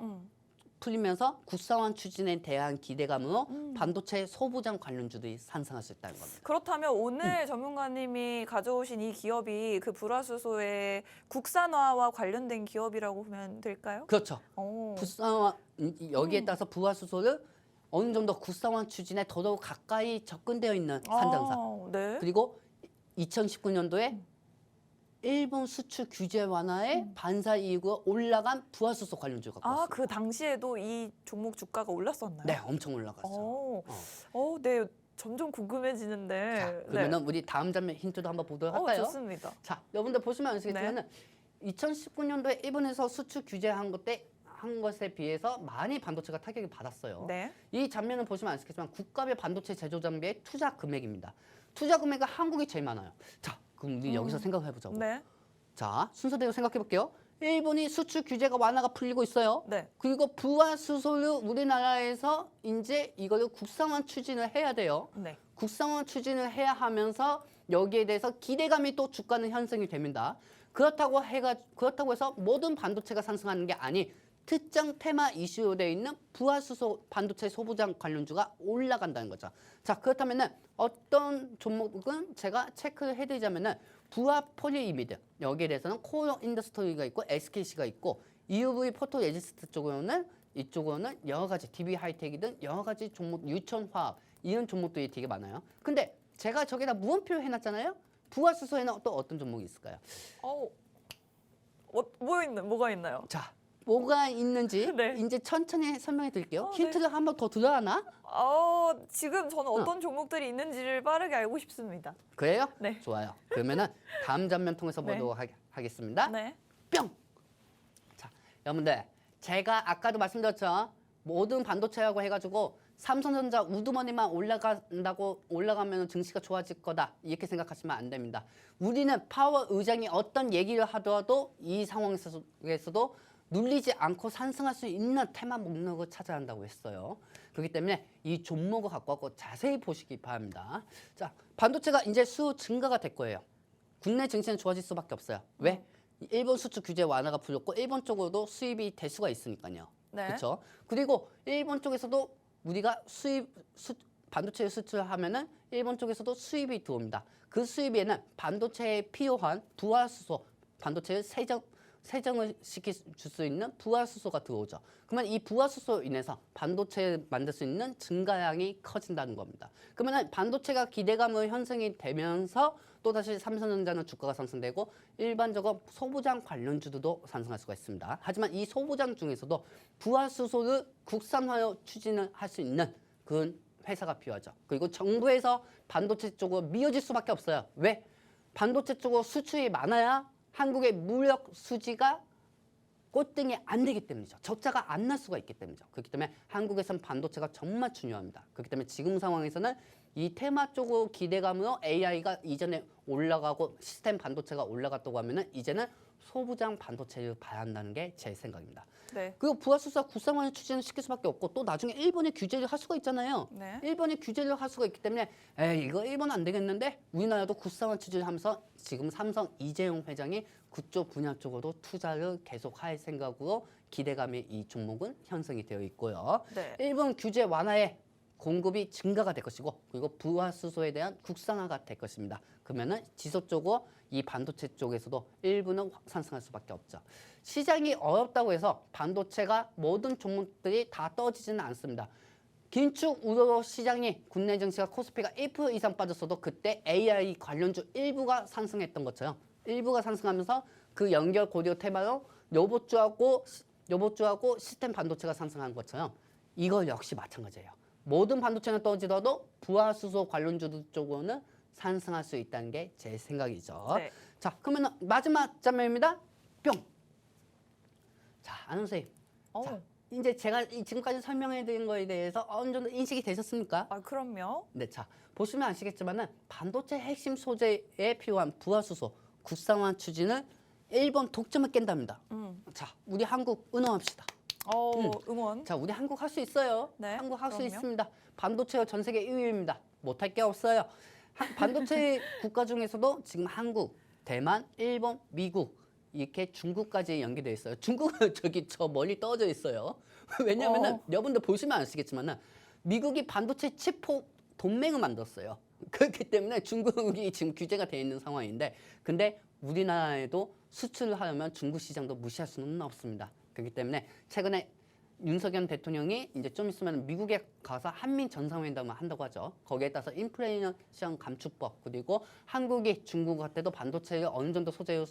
국산화 추진에 대한 기대감으로 반도체 소부장 관련주들이 상승할 수 있다는 겁니다. 그렇다면 오늘 전문가님이 가져오신 이 기업이 그 불화수소의 국산화와 관련된 기업이라고 보면 될까요? 그렇죠. 오. 국산화 여기에 따라서 부화수소를 어느 정도 국산화 추진에 더더욱 가까이 접근되어 있는 산장사. 네. 그리고 2019년도에 일본 수출 규제 완화에 반사 이익으로 올라간 부화수소 관련주가 갖고 왔습니다. 그 당시에도 이 종목 주가가 올랐었나요? 네, 엄청 올라갔죠. 네. 점점 궁금해지는데. 자, 그러면은 우리 다음 장면 힌트도 한번 보도록 할까요? 좋습니다. 자, 여러분들 보시면 아시겠지만은 2019년도에 일본에서 수출 규제한 것에 비해서 많이 반도체가 타격을 받았어요. 네. 이 장면을 보시면 아시겠지만 국가별 반도체 제조 장비의 투자 금액입니다. 투자 금액은 한국이 제일 많아요. 자, 그럼 우리 여기서 생각해 보자고. 네. 자, 순서대로 생각해 볼게요. 일본이 수출 규제가 완화가 풀리고 있어요. 네. 그리고 부화수소를 우리나라에서 이제 이거를 국산화 추진을 해야 돼요. 네. 국산화 추진을 해야 하면서 여기에 대해서 기대감이 또 주가는 형성이 됩니다. 그렇다고 해서 모든 반도체가 상승하는 게 아닌 특정 테마 이슈로 되어 있는 부화수소 반도체 소부장 관련주가 올라간다는 거죠. 자, 그렇다면은 어떤 종목은 제가 체크를 해드리자면은 부화 폴리이미드 여기에 대해서는 코어 인더스트리가 있고 SKC가 있고 EUV 포토 레지스트 쪽으로는 이쪽으로는 여러 가지 DB 하이텍이든 여러 가지 종목 유천화학 이런 종목들이 되게 많아요. 근데 제가 저기다 무언표 해놨잖아요. 부화수소에는 또 어떤 종목이 있을까요? 뭐가 있나요? 자, 뭐가 있는지 네. 이제 천천히 설명해 드릴게요. 네. 힌트를 한번 더 들어가나? 지금 저는 어떤 종목들이 있는지를 빠르게 알고 싶습니다. 그래요? 네. 좋아요. 그러면은 다음 장면 통해서 네. 보도록 하겠습니다. 네. 뿅! 자, 여러분들 제가 아까도 말씀드렸죠. 모든 반도체라고 해가지고 삼성전자 우두머니만 올라가면 증시가 좋아질 거다 이렇게 생각하시면 안 됩니다. 우리는 파워 의장이 어떤 얘기를 하더라도 이 상황에서도 눌리지 않고 상승할 수 있는 테마 목록을 찾아야 한다고 했어요. 그렇기 때문에 이 종목을 갖고 와서 자세히 보시기 바랍니다. 자, 반도체가 이제 수요 증가가 될 거예요. 국내 증시는 좋아질 수밖에 없어요. 왜? 일본 수출 규제 완화가 풀렸고 일본 쪽으로도 수입이 될 수가 있으니까요. 네. 그렇죠? 그리고 일본 쪽에서도 우리가 반도체를 수출하면은 일본 쪽에서도 수입이 들어옵니다. 그 수입에는 반도체에 필요한 부화수소, 반도체를 세정을 시킬 수 있는 부화수소가 들어오죠. 그러면 이 부화수소로 인해서 반도체를 만들 수 있는 증가량이 커진다는 겁니다. 그러면 반도체가 기대감을 형성이 되면서 또다시 삼성전자는 주가가 상승되고 일반적으로 소부장 관련주도 상승할 수가 있습니다. 하지만 이 소부장 중에서도 부화수소를 국산화로 추진을 할 수 있는 그런 회사가 필요하죠. 그리고 정부에서 반도체 쪽으로 미어질 수밖에 없어요. 왜? 반도체 쪽으로 수출이 많아야 한국의 무역 수지가 꼴등이 안 되기 때문이죠. 적자가 안 날 수가 있기 때문이죠. 그렇기 때문에 한국에선 반도체가 정말 중요합니다. 그렇기 때문에 지금 상황에서는 이 테마 쪽으로 기대감으로 AI가 이전에 올라가고 시스템 반도체가 올라갔다고 하면은 이제는 소부장 반도체를 봐야 한다는 게 제 생각입니다. 네. 그리고 부화수소 국산화를 추진을 시킬 수밖에 없고 또 나중에 일본이 규제를 할 수가 있잖아요. 네. 일본이 규제를 할 수가 있기 때문에 이거 일본 안 되겠는데 우리나라도 국산화 추진을 하면서 지금 삼성 이재용 회장이 그쪽 분야 쪽으로 투자를 계속 할 생각으로 기대감이 이 종목은 형성이 되어 있고요. 네. 일본 규제 완화에 공급이 증가가 될 것이고 그리고 부화수소에 대한 국산화가 될 것입니다. 그러면은 지속적으로 이 반도체 쪽에서도 일부는 상승할 수밖에 없죠. 시장이 어렵다고 해서 반도체가 모든 종목들이 다 떨어지지는 않습니다. 긴축 우려로 시장이 국내 증시가 코스피가 1% 이상 빠졌어도 그때 AI 관련주 일부가 상승했던 것처럼 일부가 상승하면서 그 연결 고리오 테마로 로봇주하고 시스템 반도체가 상승한 것처럼 이거 역시 마찬가지예요. 모든 반도체는 떨어지더라도 부화수소 관련주들 쪽으로는 상승할 수 있다는 게 제 생각이죠. 네. 자, 그러면 마지막 장면입니다. 뿅. 자, 안원 선생님. 자, 이제 제가 지금까지 설명해드린 거에 대해서 어느 정도 인식이 되셨습니까? 그럼요. 네, 자 보시면 아시겠지만은 반도체 핵심 소재에 필요한 부화수소 국산화 추진을 일본 독점을 깬답니다. 자, 우리 한국 응원합시다. 응원. 자, 우리 한국 할 수 있어요. 네, 한국 할 수 그럼요. 있습니다. 반도체가 전 세계 1위입니다. 못할 게 없어요. 반도체 국가 중에서도 지금 한국, 대만, 일본, 미국 이렇게 중국까지 연계되어 있어요. 중국은 저기 저 멀리 떨어져 있어요. 왜냐하면은 여러분들 보시면 아시겠지만은 미국이 반도체 칩포 동맹을 만들었어요. 그렇기 때문에 중국이 지금 규제가 되어 있는 상황인데, 근데 우리나라에도 수출을 하려면 중국 시장도 무시할 수는 없습니다. 그렇기 때문에 최근에 윤석열 대통령이 이제 좀 있으면 미국에 가서 한미 정상회담을 한다고 하죠. 거기에 따라서 인플레이션 감축법, 그리고 한국이 중국한테도 반도체를 어느 정도 소재를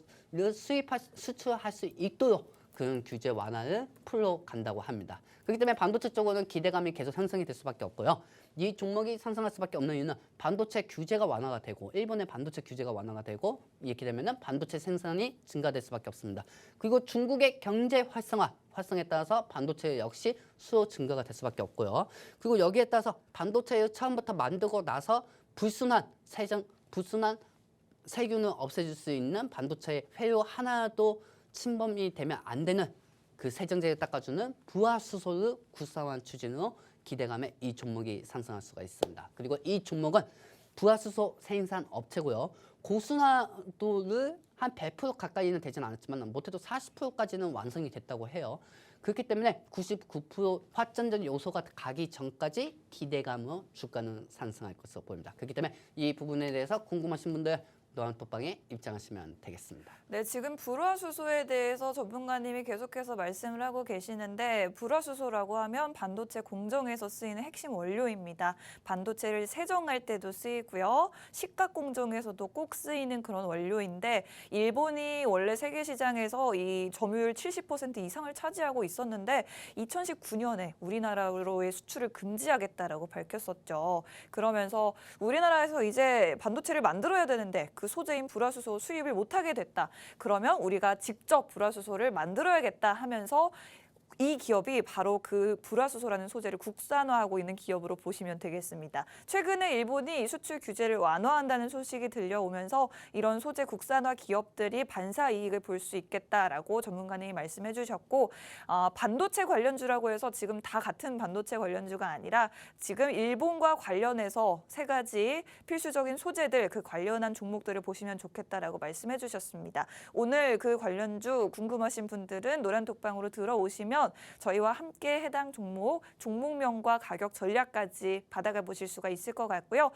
수출할 수 있도록 그런 규제 완화를 풀러 간다고 합니다. 그렇기 때문에 반도체 쪽으로는 기대감이 계속 형성이 될 수밖에 없고요. 이 종목이 상승할 수밖에 없는 이유는 반도체 규제가 완화가 되고, 일본의 반도체 규제가 완화가 되고, 이렇게 되면은 반도체 생산이 증가될 수밖에 없습니다. 그리고 중국의 경제 활성화에 따라서 반도체 역시 수요 증가가 될 수밖에 없고요. 그리고 여기에 따라서 반도체를 처음부터 만들고 나서 불순한 세균을 없애줄 수 있는 반도체의 회로 하나도 침범이 되면 안 되는 그 세정제를 닦아주는 부하수소를 국산화한 추진으로 기대감에 이 종목이 상승할 수가 있습니다. 그리고 이 종목은 부하수소 생산 업체고요. 고순화도를 한 100% 가까이는 되진 않았지만 못해도 40%까지는 완성이 됐다고 해요. 그렇기 때문에 99% 확정적 요소가 가기 전까지 기대감으로 주가는 상승할 것으로 보입니다. 그렇기 때문에 이 부분에 대해서 궁금하신 분들 노란톡방에 입장하시면 되겠습니다. 네, 지금 불화수소에 대해서 전문가님이 계속해서 말씀을 하고 계시는데, 불화수소라고 하면 반도체 공정에서 쓰이는 핵심 원료입니다. 반도체를 세정할 때도 쓰이고요. 식각 공정에서도 꼭 쓰이는 그런 원료인데, 일본이 원래 세계 시장에서 이 점유율 70% 이상을 차지하고 있었는데 2019년에 우리나라로의 수출을 금지하겠다라고 밝혔었죠. 그러면서 우리나라에서 이제 반도체를 만들어야 되는데 그 소재인 불화수소 수입을 못하게 됐다. 그러면 우리가 직접 불화수소를 만들어야겠다 하면서 이 기업이 바로 그 불화수소라는 소재를 국산화하고 있는 기업으로 보시면 되겠습니다. 최근에 일본이 수출 규제를 완화한다는 소식이 들려오면서 이런 소재 국산화 기업들이 반사 이익을 볼 수 있겠다라고 전문가님이 말씀해 주셨고, 반도체 관련주라고 해서 지금 다 같은 반도체 관련주가 아니라 지금 일본과 관련해서 세 가지 필수적인 소재들, 그 관련한 종목들을 보시면 좋겠다라고 말씀해 주셨습니다. 오늘 그 관련주 궁금하신 분들은 노란톡방으로 들어오시면 저희와 함께 해당 종목명과 가격 전략까지 받아가 보실 수가 있을 것 같고요.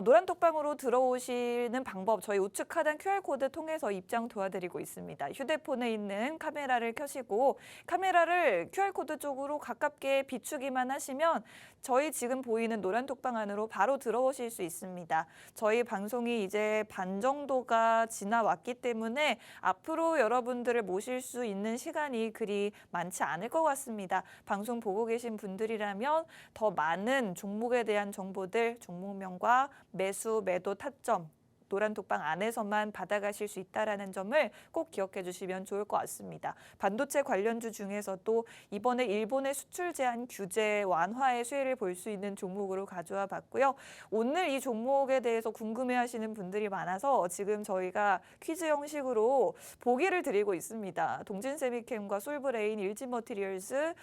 노란톡방으로 들어오시는 방법, 저희 우측 하단 QR코드 통해서 입장 도와드리고 있습니다. 휴대폰에 있는 카메라를 켜시고 카메라를 QR코드 쪽으로 가깝게 비추기만 하시면 저희 지금 보이는 노란톡방 안으로 바로 들어오실 수 있습니다. 저희 방송이 이제 반 정도가 지나왔기 때문에 앞으로 여러분들을 모실 수 있는 시간이 그리 많지 않을 것 같습니다. 방송 보고 계신 분들이라면 더 많은 종목에 대한 정보들, 종목명과 매수, 매도, 타점, 노란톡방 안에서만 받아가실 수 있다는 점을 꼭 기억해 주시면 좋을 것 같습니다. 반도체 관련주 중에서도 이번에 일본의 수출 제한 규제 완화의 수혜를 볼 수 있는 종목으로 가져와 봤고요. 오늘 이 종목에 대해서 궁금해하시는 분들이 많아서 지금 저희가 퀴즈 형식으로 보기를 드리고 있습니다. 동진세미캠과 솔브레인, 일진머티리얼스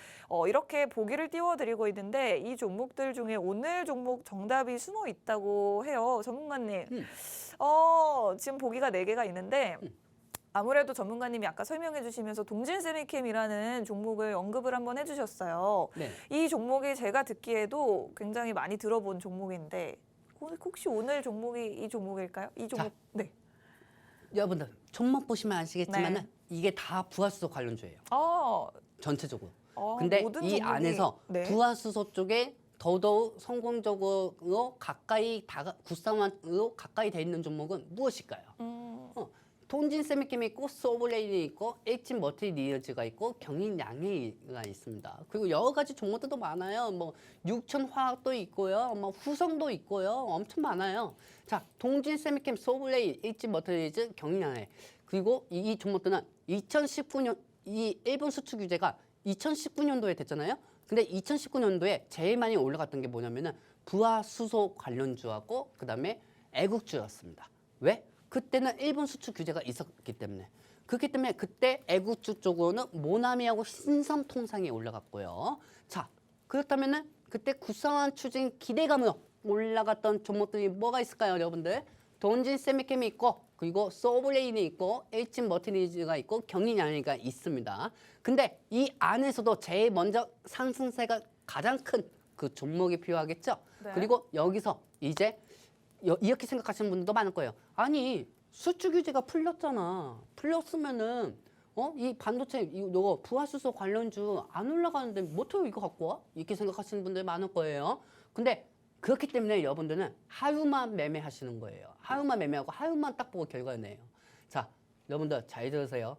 이렇게 보기를 띄워드리고 있는데 이 종목들 중에 오늘 종목 정답이 숨어 있다고 해요. 전문가님. 지금 보기가 4개가 있는데 아무래도 전문가님이 아까 설명해 주시면서 동진세미캠이라는 종목을 언급을 한번 해주셨어요. 네. 이 종목이 제가 듣기에도 굉장히 많이 들어본 종목인데 혹시 오늘 종목이 이 종목일까요? 이 종목. 자. 네. 여러분들 종목 보시면 아시겠지만 네. 은 이게 다 부하수소 관련주예요. 전체적으로. 근데 모든 이 종목이- 안에서 네. 부하수소 쪽에 더더욱 성공적으로 국산화로 가까이 돼 있는 종목은 무엇일까요? 동진세미캠이 있고 소브레인이 있고 일진머티리얼즈가 있고 경인양해가 있습니다. 그리고 여러 가지 종목들도 많아요. 뭐 육천화학도 있고요, 뭐 후성도 있고요, 엄청 많아요. 자, 동진세미캠, 소브레인, 일진머티리얼즈, 경인양해. 그리고 이 종목들은 2019년 이 일본 수출 규제가 2019년도에 됐잖아요. 근데 2019년도에 제일 많이 올라갔던 게 뭐냐면은 부하수소 관련주하고 그다음에 애국주였습니다. 왜? 그때는 일본 수출 규제가 있었기 때문에. 그렇기 때문에 그때 애국주 쪽으로는 모나미하고 신삼통상이 올라갔고요. 자, 그렇다면은 그때 구상한 추진 기대감으로 올라갔던 종목들이 뭐가 있을까요, 여러분들? 돈진 세미캠이 있고, 그리고 소브레인이 있고, 일진 머티리즈가 있고, 경인양이가 있습니다. 근데 이 안에서도 제일 먼저 상승세가 가장 큰 그 종목이 필요하겠죠? 네. 그리고 여기서 이제 이렇게 생각하시는 분들도 많을 거예요. 아니, 수출 규제가 풀렸잖아. 풀렸으면은 이 반도체 이거 부하수소 관련주 안 올라가는데 뭐또 이거 갖고 와? 이렇게 생각하시는 분들 많을 거예요. 근데 그렇기 때문에 여러분들은 하루만 매매하시는 거예요. 하루만 매매하고 하루만 딱 보고 결과 내요. 자, 여러분들 잘 들으세요.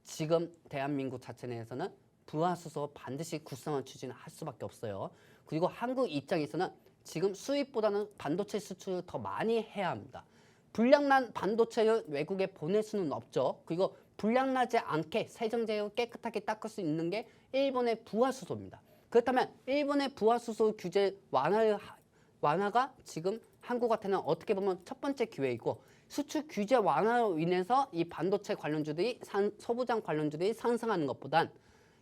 지금 대한민국 자체 내에서는 부하수소 반드시 국산화 추진을 할 수밖에 없어요. 그리고 한국 입장에서는 지금 수입보다는 반도체 수출을 더 많이 해야 합니다. 불량난 반도체를 외국에 보낼 수는 없죠. 그리고 불량나지 않게 세정제로 깨끗하게 닦을 수 있는 게 일본의 부하수소입니다. 그렇다면 일본의 부하수소 규제 완화가 지금 한국한테는 어떻게 보면 첫 번째 기회이고, 수출 규제 완화로 인해서 이 반도체 관련주들이 소부장 관련주들이 상승하는 것보단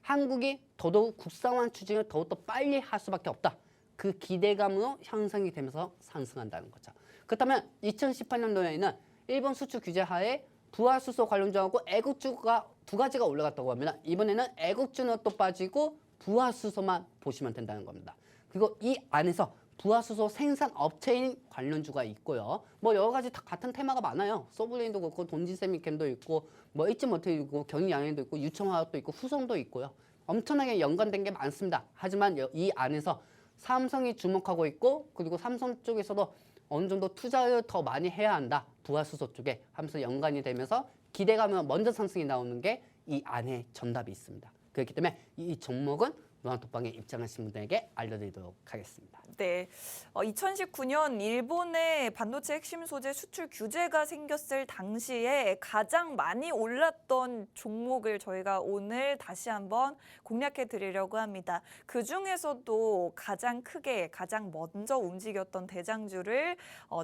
한국이 더더욱 국산화 추진을 더욱더 빨리 할 수밖에 없다. 그 기대감으로 형성이 되면서 상승한다는 거죠. 그렇다면 2018년도에는 일본 수출 규제 하에 부하수소 관련주하고 애국주가 두 가지가 올라갔다고 합니다. 이번에는 애국주는 또 빠지고 부하수소만 보시면 된다는 겁니다. 그리고 이 안에서 부하수소 생산 업체인 관련주가 있고요. 뭐 여러 가지 다 같은 테마가 많아요. 소브레인도 그렇고 돈지세미캠도 있고 뭐 일진머티도 있고 경인양행도 있고 유청화학도 있고 후성도 있고요. 엄청나게 연관된 게 많습니다. 하지만 이 안에서 삼성이 주목하고 있고, 그리고 삼성 쪽에서도 어느 정도 투자를 더 많이 해야 한다. 부하수소 쪽에 하면서 연관이 되면서 기대감으로 먼저 상승이 나오는 게 이 안에 정답이 있습니다. 그렇기 때문에 이 종목은 노란톡방에 입장하신 분들에게 알려드리도록 하겠습니다. 네, 2019년 일본의 반도체 핵심 소재 수출 규제가 생겼을 당시에 가장 많이 올랐던 종목을 저희가 오늘 다시 한번 공략해 드리려고 합니다. 그 중에서도 가장 크게 가장 먼저 움직였던 대장주를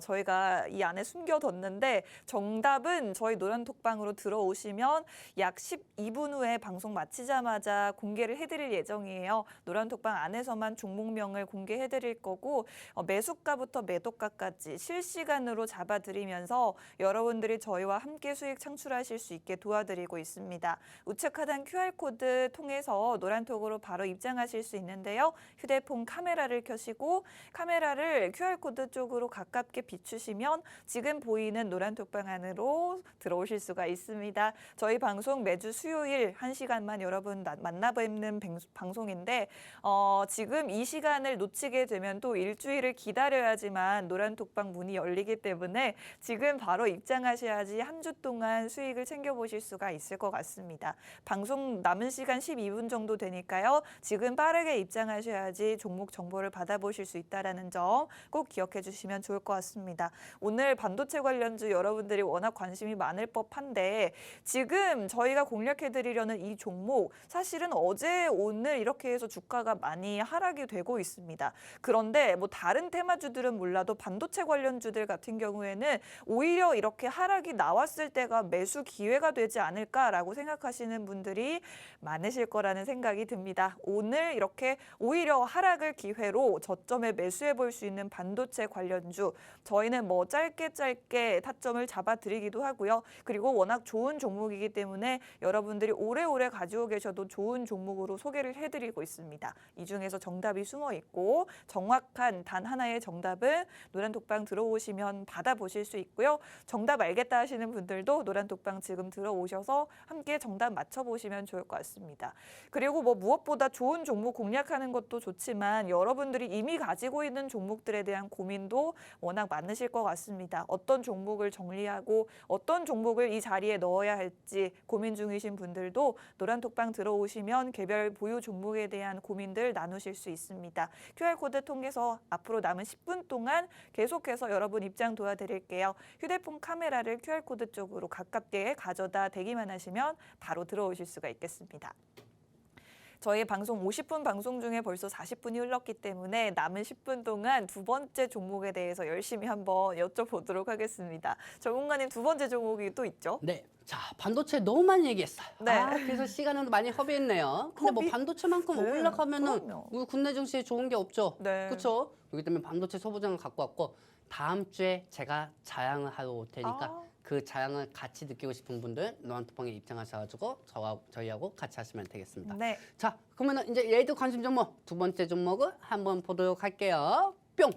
저희가 이 안에 숨겨뒀는데, 정답은 저희 노란톡방으로 들어오시면 약 12분 후에 방송 마치자마자 공개를 해드릴 예정이에요. 노란톡방 안에서만 종목명을 공개해드릴 거고, 매수가부터 매도가까지 실시간으로 잡아드리면서 여러분들이 저희와 함께 수익 창출하실 수 있게 도와드리고 있습니다. 우측 하단 QR코드 통해서 노란톡으로 바로 입장하실 수 있는데요. 휴대폰 카메라를 켜시고 카메라를 QR코드 쪽으로 가깝게 비추시면 지금 보이는 노란톡방 안으로 들어오실 수가 있습니다. 저희 방송 매주 수요일 1시간만 여러분 만나뵙는 방송인데, 지금 이 시간을 놓치게 되면 또 일주일을 기다려야지만 노란톡방 문이 열리기 때문에 지금 바로 입장하셔야지 한 주 동안 수익을 챙겨보실 수가 있을 것 같습니다. 방송 남은 시간 12분 정도 되니까요. 지금 빠르게 입장하셔야지 종목 정보를 받아보실 수 있다는 점 꼭 기억해 주시면 좋을 것 같습니다. 오늘 반도체 관련주 여러분들이 워낙 관심이 많을 법한데, 지금 저희가 공략해드리려는 이 종목 사실은 어제 오늘 이렇게 해서 주가가 많이 하락이 되고 있습니다. 그런데 뭐 다른 테마주들은 몰라도 반도체 관련주들 같은 경우에는 오히려 이렇게 하락이 나왔을 때가 매수 기회가 되지 않을까라고 생각하시는 분들이 많으실 거라는 생각이 듭니다. 오늘 이렇게 오히려 하락을 기회로 저점에 매수해 볼 수 있는 반도체 관련주, 저희는 뭐 짧게 타점을 잡아드리기도 하고요. 그리고 워낙 좋은 종목이기 때문에 여러분들이 오래오래 가지고 계셔도 좋은 종목으로 소개를 해드리고 있습니다. 이 중에서 정답이 숨어 있고 정확한 단 하나의 정답은 노란톡방 들어오시면 받아보실 수 있고요. 정답 알겠다 하시는 분들도 노란톡방 지금 들어오셔서 함께 정답 맞춰보시면 좋을 것 같습니다. 그리고 뭐 무엇보다 좋은 종목 공략하는 것도 좋지만 여러분들이 이미 가지고 있는 종목들에 대한 고민도 워낙 많으실 것 같습니다. 어떤 종목을 정리하고 어떤 종목을 이 자리에 넣어야 할지 고민 중이신 분들도 노란톡방 들어오시면 개별 보유 종목에 대한 고민들 나누실 수 있습니다. QR코드 통해서 앞으로 남은 10분 동안 계속해서 여러분 입장 도와드릴게요. 휴대폰 카메라를 QR코드 쪽으로 가깝게 가져다 대기만 하시면 바로 들어오실 수가 있겠습니다. 저희 방송 50분 방송 중에 벌써 40분이 흘렀기 때문에 남은 10분 동안 두 번째 종목에 대해서 열심히 한번 여쭤보도록 하겠습니다. 전문가님 두 번째 종목이 또 있죠? 네. 자, 반도체 너무 많이 얘기했어요. 네. 그래서 시간은 많이 허비했네요. 근데 뭐 허비? 반도체만큼 네, 올라가면은 그럼요. 우리 국내 증시에 좋은 게 없죠. 네. 그렇죠? 그렇기 때문에 반도체 소부장을 갖고 왔고 다음 주에 제가 자랑을 하러 올 테니까 아. 그 자랑을 같이 느끼고 싶은 분들 노안투방에 입장하셔가지고 저희하고 같이 하시면 되겠습니다. 네. 자, 그러면은 이제 레이드 관심 종목 두 번째 종목을 한번 보도록 할게요. 뿅.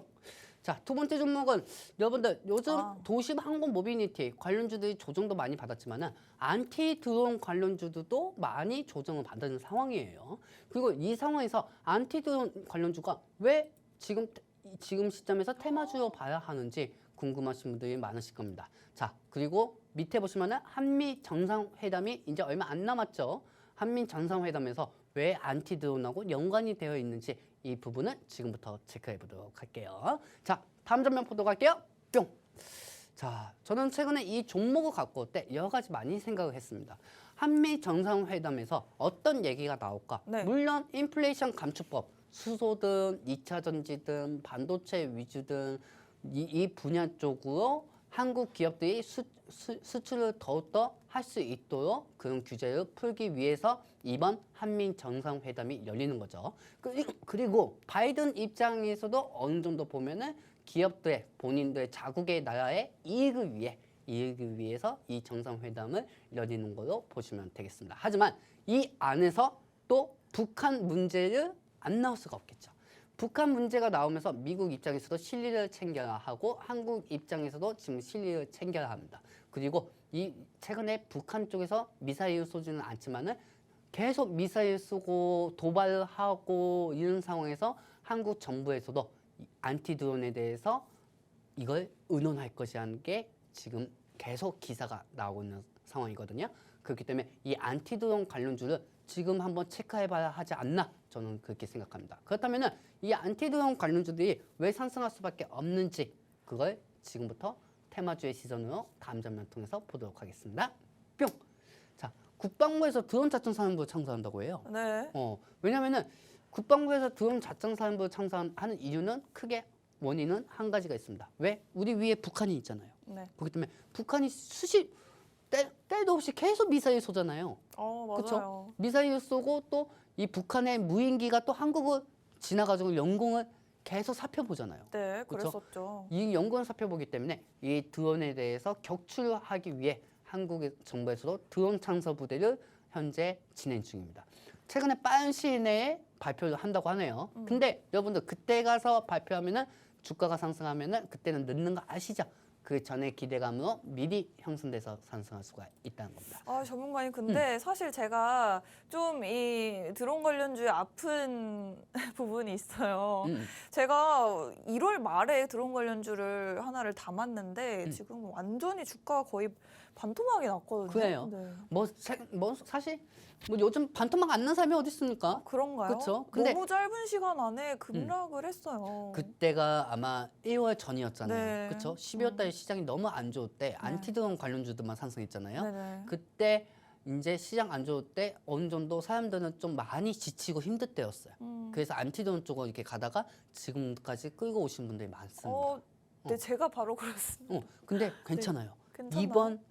자, 두 번째 종목은 여러분들 요즘 도심 항공 모빌리티 관련주들이 조정도 많이 받았지만은 안티 드론 관련주들도 많이 조정을 받는 상황이에요. 그리고 이 상황에서 안티 드론 관련주가 왜 지금 시점에서 테마주로 봐야 하는지 궁금하신 분들이 많으실 겁니다. 자, 그리고 밑에 보시면은 한미 정상회담이 이제 얼마 안 남았죠. 한미 정상회담에서 왜 안티 드론하고 연관이 되어 있는지 이 부분은 지금부터 체크해 보도록 할게요. 자, 다음 장면 보도록 할게요. 뿅. 자, 저는 최근에 이 종목을 갖고 올 때 여러 가지 많이 생각을 했습니다. 한미 정상회담에서 어떤 얘기가 나올까? 네. 물론 인플레이션 감축법, 수소든 2차 전지든 반도체 위주든 이 분야 쪽으로 한국 기업들이 수출을 더욱더 할 수 있도록 그런 규제를 풀기 위해서 이번 한미 정상회담이 열리는 거죠. 그리고 바이든 입장에서도 어느 정도 보면은 기업들의 본인들의 자국의 나라의 이익을 위해서 이 정상회담을 열리는 걸로 보시면 되겠습니다. 하지만 이 안에서 또 북한 문제를 안 나올 수가 없겠죠. 북한 문제가 나오면서 미국 입장에서도 실리를 챙겨야 하고 한국 입장에서도 지금 실리를 챙겨야 합니다. 그리고 이 최근에 북한 쪽에서 미사일 쏘지는 않지만은 계속 미사일 쏘고 도발을 하고 이런 상황에서 한국 정부에서도 안티 드론에 대해서 이걸 의논할 것이라는 게 지금 계속 기사가 나오고 있는 상황이거든요. 그렇기 때문에 이 안티 드론 관련주를 지금 한번 체크해봐야 하지 않나 저는 그렇게 생각합니다. 그렇다면은 이 안티 드론 관련주들이 왜 상승할 수밖에 없는지 그걸 지금부터 테마주의 시선으로 다음 장면 통해서 보도록 하겠습니다. 뿅. 자, 국방부에서 드론 자청 사령부를 창설한다고 해요. 네. 왜냐면은 국방부에서 드론 자청 사령부를 창설하는 이유는 크게 원인은 한 가지가 있습니다. 왜? 우리 위에 북한이 있잖아요. 네. 그렇기 때문에 북한이 때도 없이 계속 미사일 쏘잖아요. 맞아요. 그렇죠? 미사일 쏘고 또 이 북한의 무인기가 또 한국을 지나가지고 영공을 계속 살펴보잖아요. 네, 그렇죠? 그랬었죠. 이 영공을 살펴보기 때문에 이 드론에 대해서 격추하기 위해 한국의 정부에서도 드론 창설 부대를 현재 진행 중입니다. 최근에 빠른 시일 내에 발표를 한다고 하네요. 근데 여러분들 그때 가서 발표하면은 주가가 상승하면은 그때는 늦는 거 아시죠? 그 전에 기대감으로 미리 형성돼서 상승할 수가 있다는 겁니다. 전문가님, 근데 사실 제가 좀 이 드론 관련주에 아픈 부분이 있어요. 제가 1월 말에 드론 관련주를 하나를 담았는데 지금 완전히 주가가 거의 반토막이 났거든요. 그래요. 네. 뭐 사실 뭐 요즘 반토막 안 난 사람이 어디 있습니까? 그런가요? 그쵸? 근데 너무 짧은 시간 안에 급락을 했어요. 그때가 아마 1월 전이었잖아요. 네. 그렇죠? 12월 달에 시장이 너무 안 좋을 때 안티드론 관련주들만 상승했잖아요. 네네. 그때 이제 시장 안 좋을 때 어느 정도 사람들은 좀 많이 지치고 힘들 때였어요. 그래서 안티드론 쪽으로 이렇게 가다가 지금까지 끌고 오신 분들이 많습니다. 네, 제가 바로 그렇습니다. 근데 괜찮아요. 괜찮아요? 이번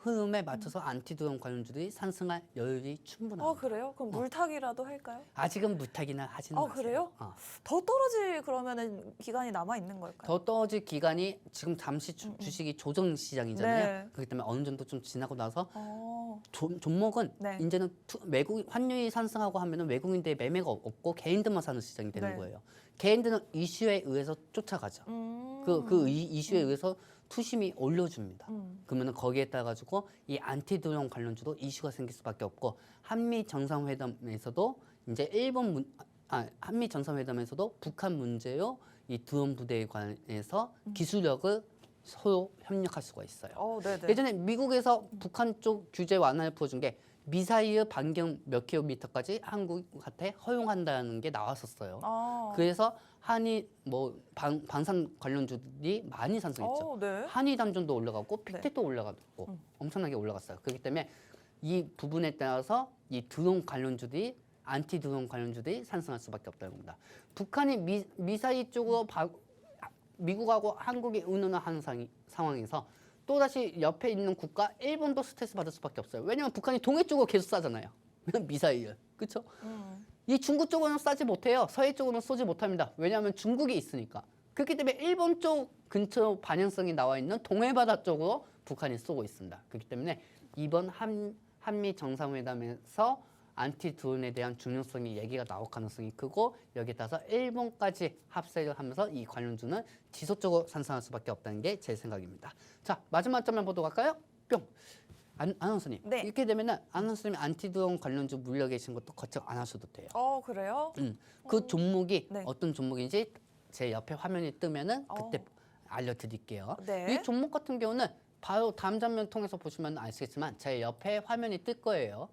흐름에 맞춰서 안티드론 관련주들이 상승할 여력이 충분합니다. 그래요? 그럼 물타기라도 할까요? 아직은 무타기는 하지는 마세요. 그래요? 더 떨어질 그러면은 기간이 남아 있는 걸까요? 더 떨어질 기간이 지금 잠시 주식이 조정 시장이잖아요. 네. 그렇기 때문에 어느 정도 좀 지나고 나서 종목은 네. 이제는 외국 환율이 상승하고 하면은 외국인들의 매매가 없고 개인들만 사는 시장이 되는 네. 거예요. 개인들은 이슈에 의해서 쫓아가죠. 이슈에 의해서 투심이 올려줍니다. 그러면은 거기에 따라 가지고 이 안티드론 관련주도 이슈가 생길 수밖에 없고 한미 정상회담에서도 이제 한미 정상회담에서도 북한 문제요 이 드론 부대에 관해서 기술력을 서로 협력할 수가 있어요. 네네. 예전에 미국에서 북한 쪽 규제 완화를 풀어준 게 미사일 반경 몇 킬로미터까지 한국한테 허용한다는 게 나왔었어요. 그래서 한이 뭐 방산 관련주들이 많이 상승했죠. 네. 한이 단전도 올라가고 픽텍도 올라가고 엄청나게 올라갔어요. 그렇기 때문에 이 부분에 따라서 이 드론 관련주들이 안티 드론 관련주들이 상승할 수밖에 없다는 겁니다. 북한이 미사일 쪽으로 미국하고 한국이 의논하는 상황에서 또다시 옆에 있는 국가 일본도 스트레스 받을 수밖에 없어요. 왜냐하면 북한이 동해 쪽으로 계속 쏴잖아요. 미사일을. 그렇죠? 이 중국 쪽으로는 쏘지 못해요. 서해 쪽으로는 쏘지 못합니다. 왜냐하면 중국이 있으니까. 그렇기 때문에 일본 쪽 근처 반영성이 나와 있는 동해바다 쪽으로 북한이 쏘고 있습니다. 그렇기 때문에 이번 한미 정상회담에서 안티 드론에 대한 중요성이 얘기가 나올 가능성이 크고 여기에 따라서 일본까지 합세를 하면서 이 관련주는 지속적으로 상승할 수밖에 없다는 게 제 생각입니다. 자, 마지막 점을 보도록 할까요? 뿅. 아나운서님. 네. 이렇게 되면은 아나운서님 안티 드론 관련주 물려 계신 것도 걱정 안 하셔도 돼요. 그래요? 그 종목이 네. 어떤 종목인지 제 옆에 화면이 뜨면은 그때 알려드릴게요. 네. 이 종목 같은 경우는 바로 다음 장면 통해서 보시면 아시겠지만 제 옆에 화면이 뜰 거예요.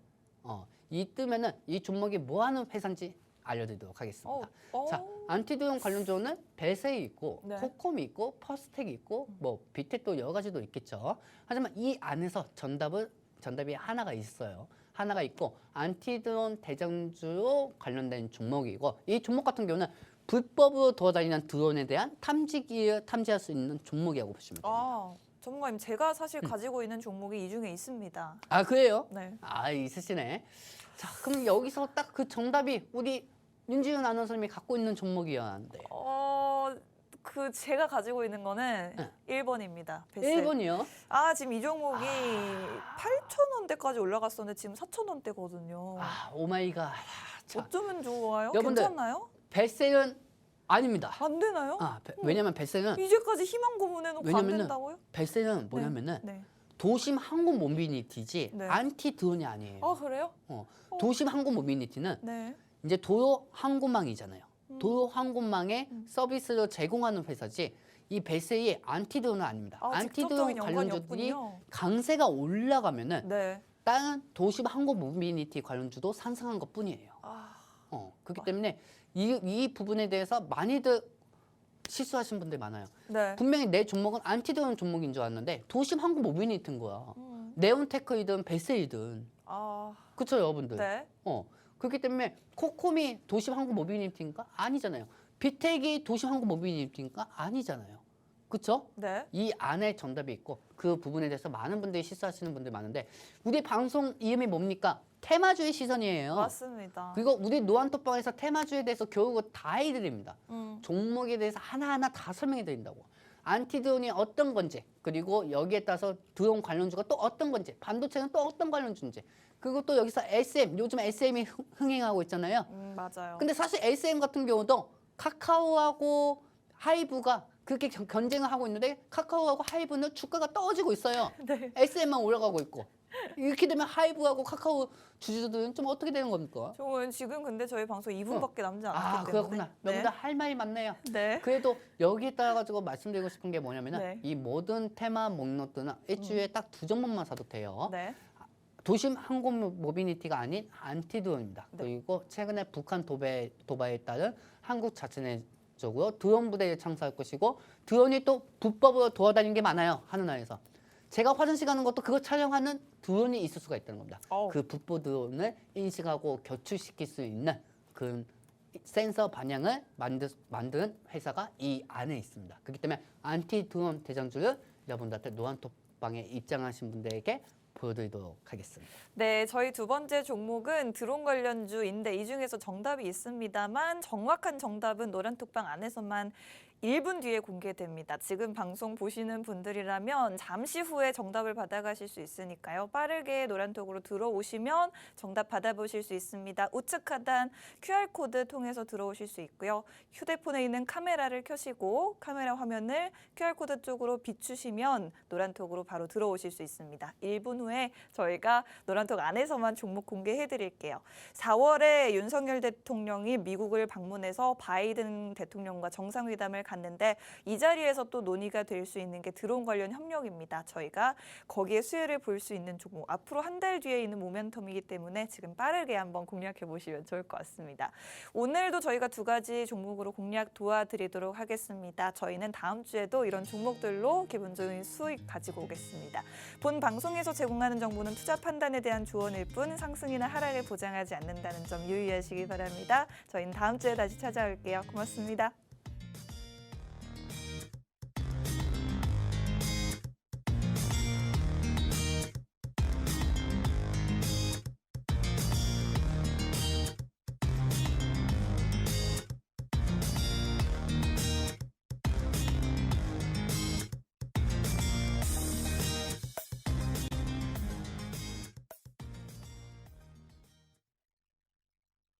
이 뜨면은 이 종목이 뭐 하는 회사인지 알려드리도록 하겠습니다. 자, 안티드론 관련주는 벨세이 있고 네. 코콤이 있고 퍼스텍이 있고 뭐 밑에 또 여러 가지도 있겠죠. 하지만 이 안에서 정답이 하나가 있어요. 하나가 있고 안티드론 대장주로 관련된 종목이고 이 종목 같은 경우는 불법으로 돌아다니는 드론에 대한 탐지할 수 있는 종목이라고 보시면 됩니다. 전문가님, 제가 사실 가지고 있는 종목이 이 중에 있습니다. 아, 그래요? 네. 아, 있으시네. 자, 그럼 여기서 딱 그 정답이 우리 윤지윤 아나운서님이 갖고 있는 종목이었는데. 제가 가지고 있는 거는 네. 1번입니다. 1번이요? 지금 이 종목이 8,000원대까지 올라갔었는데 지금 4,000원대거든요. 오마이갓. 어쩌면 좋아요? 여러분들, 괜찮나요? 벨셀은 아닙니다. 안 되나요? 왜냐면 벨셀은 이제까지 희망 고문해놓고 안 왜냐면은 된다고요? 벨셀은 뭐냐면은 네. 도심 항공 모빌리티지 네. 안티 드론이 아니에요. 그래요? 도심 항공 모빌리티는 네. 이제 도로 항공망이잖아요. 도로 항공망에 서비스를 제공하는 회사지 이 벨셀이 안티 드론은 아닙니다. 안티 드론 직접적인 연관이 관련주들이 없군요. 강세가 올라가면은 네. 다른 도심 항공 모빌리티 관련주도 상승한 것뿐이에요. 그렇기 때문에 이 부분에 대해서 많이들 실수하신 분들 많아요. 네. 분명히 내 종목은 안티드론 종목인 줄 알았는데 도심 항공 모빌리티인 거야. 네온테크이든 벨세이든. 그렇죠, 여러분들. 네. 그렇기 때문에 코콤이 도심 항공 모빌리티인가? 아니잖아요. 비텍이 도심 항공 모빌리티인가? 아니잖아요. 그렇죠? 네. 이 안에 정답이 있고 그 부분에 대해서 많은 분들이 실수하시는 분들이 많은데 우리 방송 이름이 뭡니까? 테마주의 시선이에요. 맞습니다. 그리고 우리 노안톡방에서 테마주에 대해서 교육을 다 해드립니다. 종목에 대해서 하나하나 다 설명해 드린다고. 안티드론이 어떤 건지 그리고 여기에 따라서 드론 관련주가 또 어떤 건지 반도체는 또 어떤 관련주인지 그리고 또 여기서 SM 요즘 SM이 흥행하고 있잖아요. 맞아요. 근데 사실 SM 같은 경우도 카카오하고 하이브가 그렇게 경쟁을 하고 있는데 카카오하고 하이브는 주가가 떨어지고 있어요. 네. SM만 올라가고 있고 이렇게 되면 하이브하고 카카오 주주들은 좀 어떻게 되는 겁니까? 저는 지금 근데 저희 방송 2분밖에 남지 않았기 때문에. 그렇구나. 여러분들 할 말이 많네요. 네. 그래도 여기에 따라 가지고 말씀드리고 싶은 게 뭐냐면은 네. 이 모든 테마 목록들은 일주일에 딱 2종목만 사도 돼요. 네. 도심 항공 모빌리티가 아닌 안티드론입니다. 네. 그리고 최근에 북한 도발에 따른 한국 자체 쪽으로 드론 부대를 창설할 것이고 드론이 또 불법으로 돌아다니는 게 많아요. 하늘나라에서. 제가 화장실 가는 것도 그거 촬영하는 드론이 있을 수가 있다는 겁니다. 그 북부 드론을 인식하고 교출시킬 수 있는 그 센서 반향을 만든 회사가 이 안에 있습니다. 그렇기 때문에 안티 드론 대장주를 여러분들한테 노안톡방에 입장하신 분들에게 보여드리도록 하겠습니다. 네, 저희 두 번째 종목은 드론 관련주인데 이 중에서 정답이 있습니다만 정확한 정답은 노란톡방 안에서만 1분 뒤에 공개됩니다. 지금 방송 보시는 분들이라면 잠시 후에 정답을 받아가실 수 있으니까요. 빠르게 노란톡으로 들어오시면 정답 받아보실 수 있습니다. 우측 하단 QR코드 통해서 들어오실 수 있고요. 휴대폰에 있는 카메라를 켜시고 카메라 화면을 QR코드 쪽으로 비추시면 노란톡으로 바로 들어오실 수 있습니다. 1분 후에 저희가 노란톡 안에서만 종목 공개해드릴게요. 4월에 윤석열 대통령이 미국을 방문해서 바이든 대통령과 정상회담을 갔는데 이 자리에서 또 논의가 될 수 있는 게 드론 관련 협력입니다. 저희가 거기에 수혜를 볼 수 있는 종목 앞으로 한 달 뒤에 있는 모멘텀이기 때문에 지금 빠르게 한번 공략해 보시면 좋을 것 같습니다. 오늘도 저희가 두 가지 종목으로 공략 도와드리도록 하겠습니다. 저희는 다음 주에도 이런 종목들로 기본적인 수익 가지고 오겠습니다. 본 방송에서 제공하는 정보는 투자 판단에 대한 조언일 뿐 상승이나 하락을 보장하지 않는다는 점 유의하시기 바랍니다. 저희는 다음 주에 다시 찾아올게요. 고맙습니다.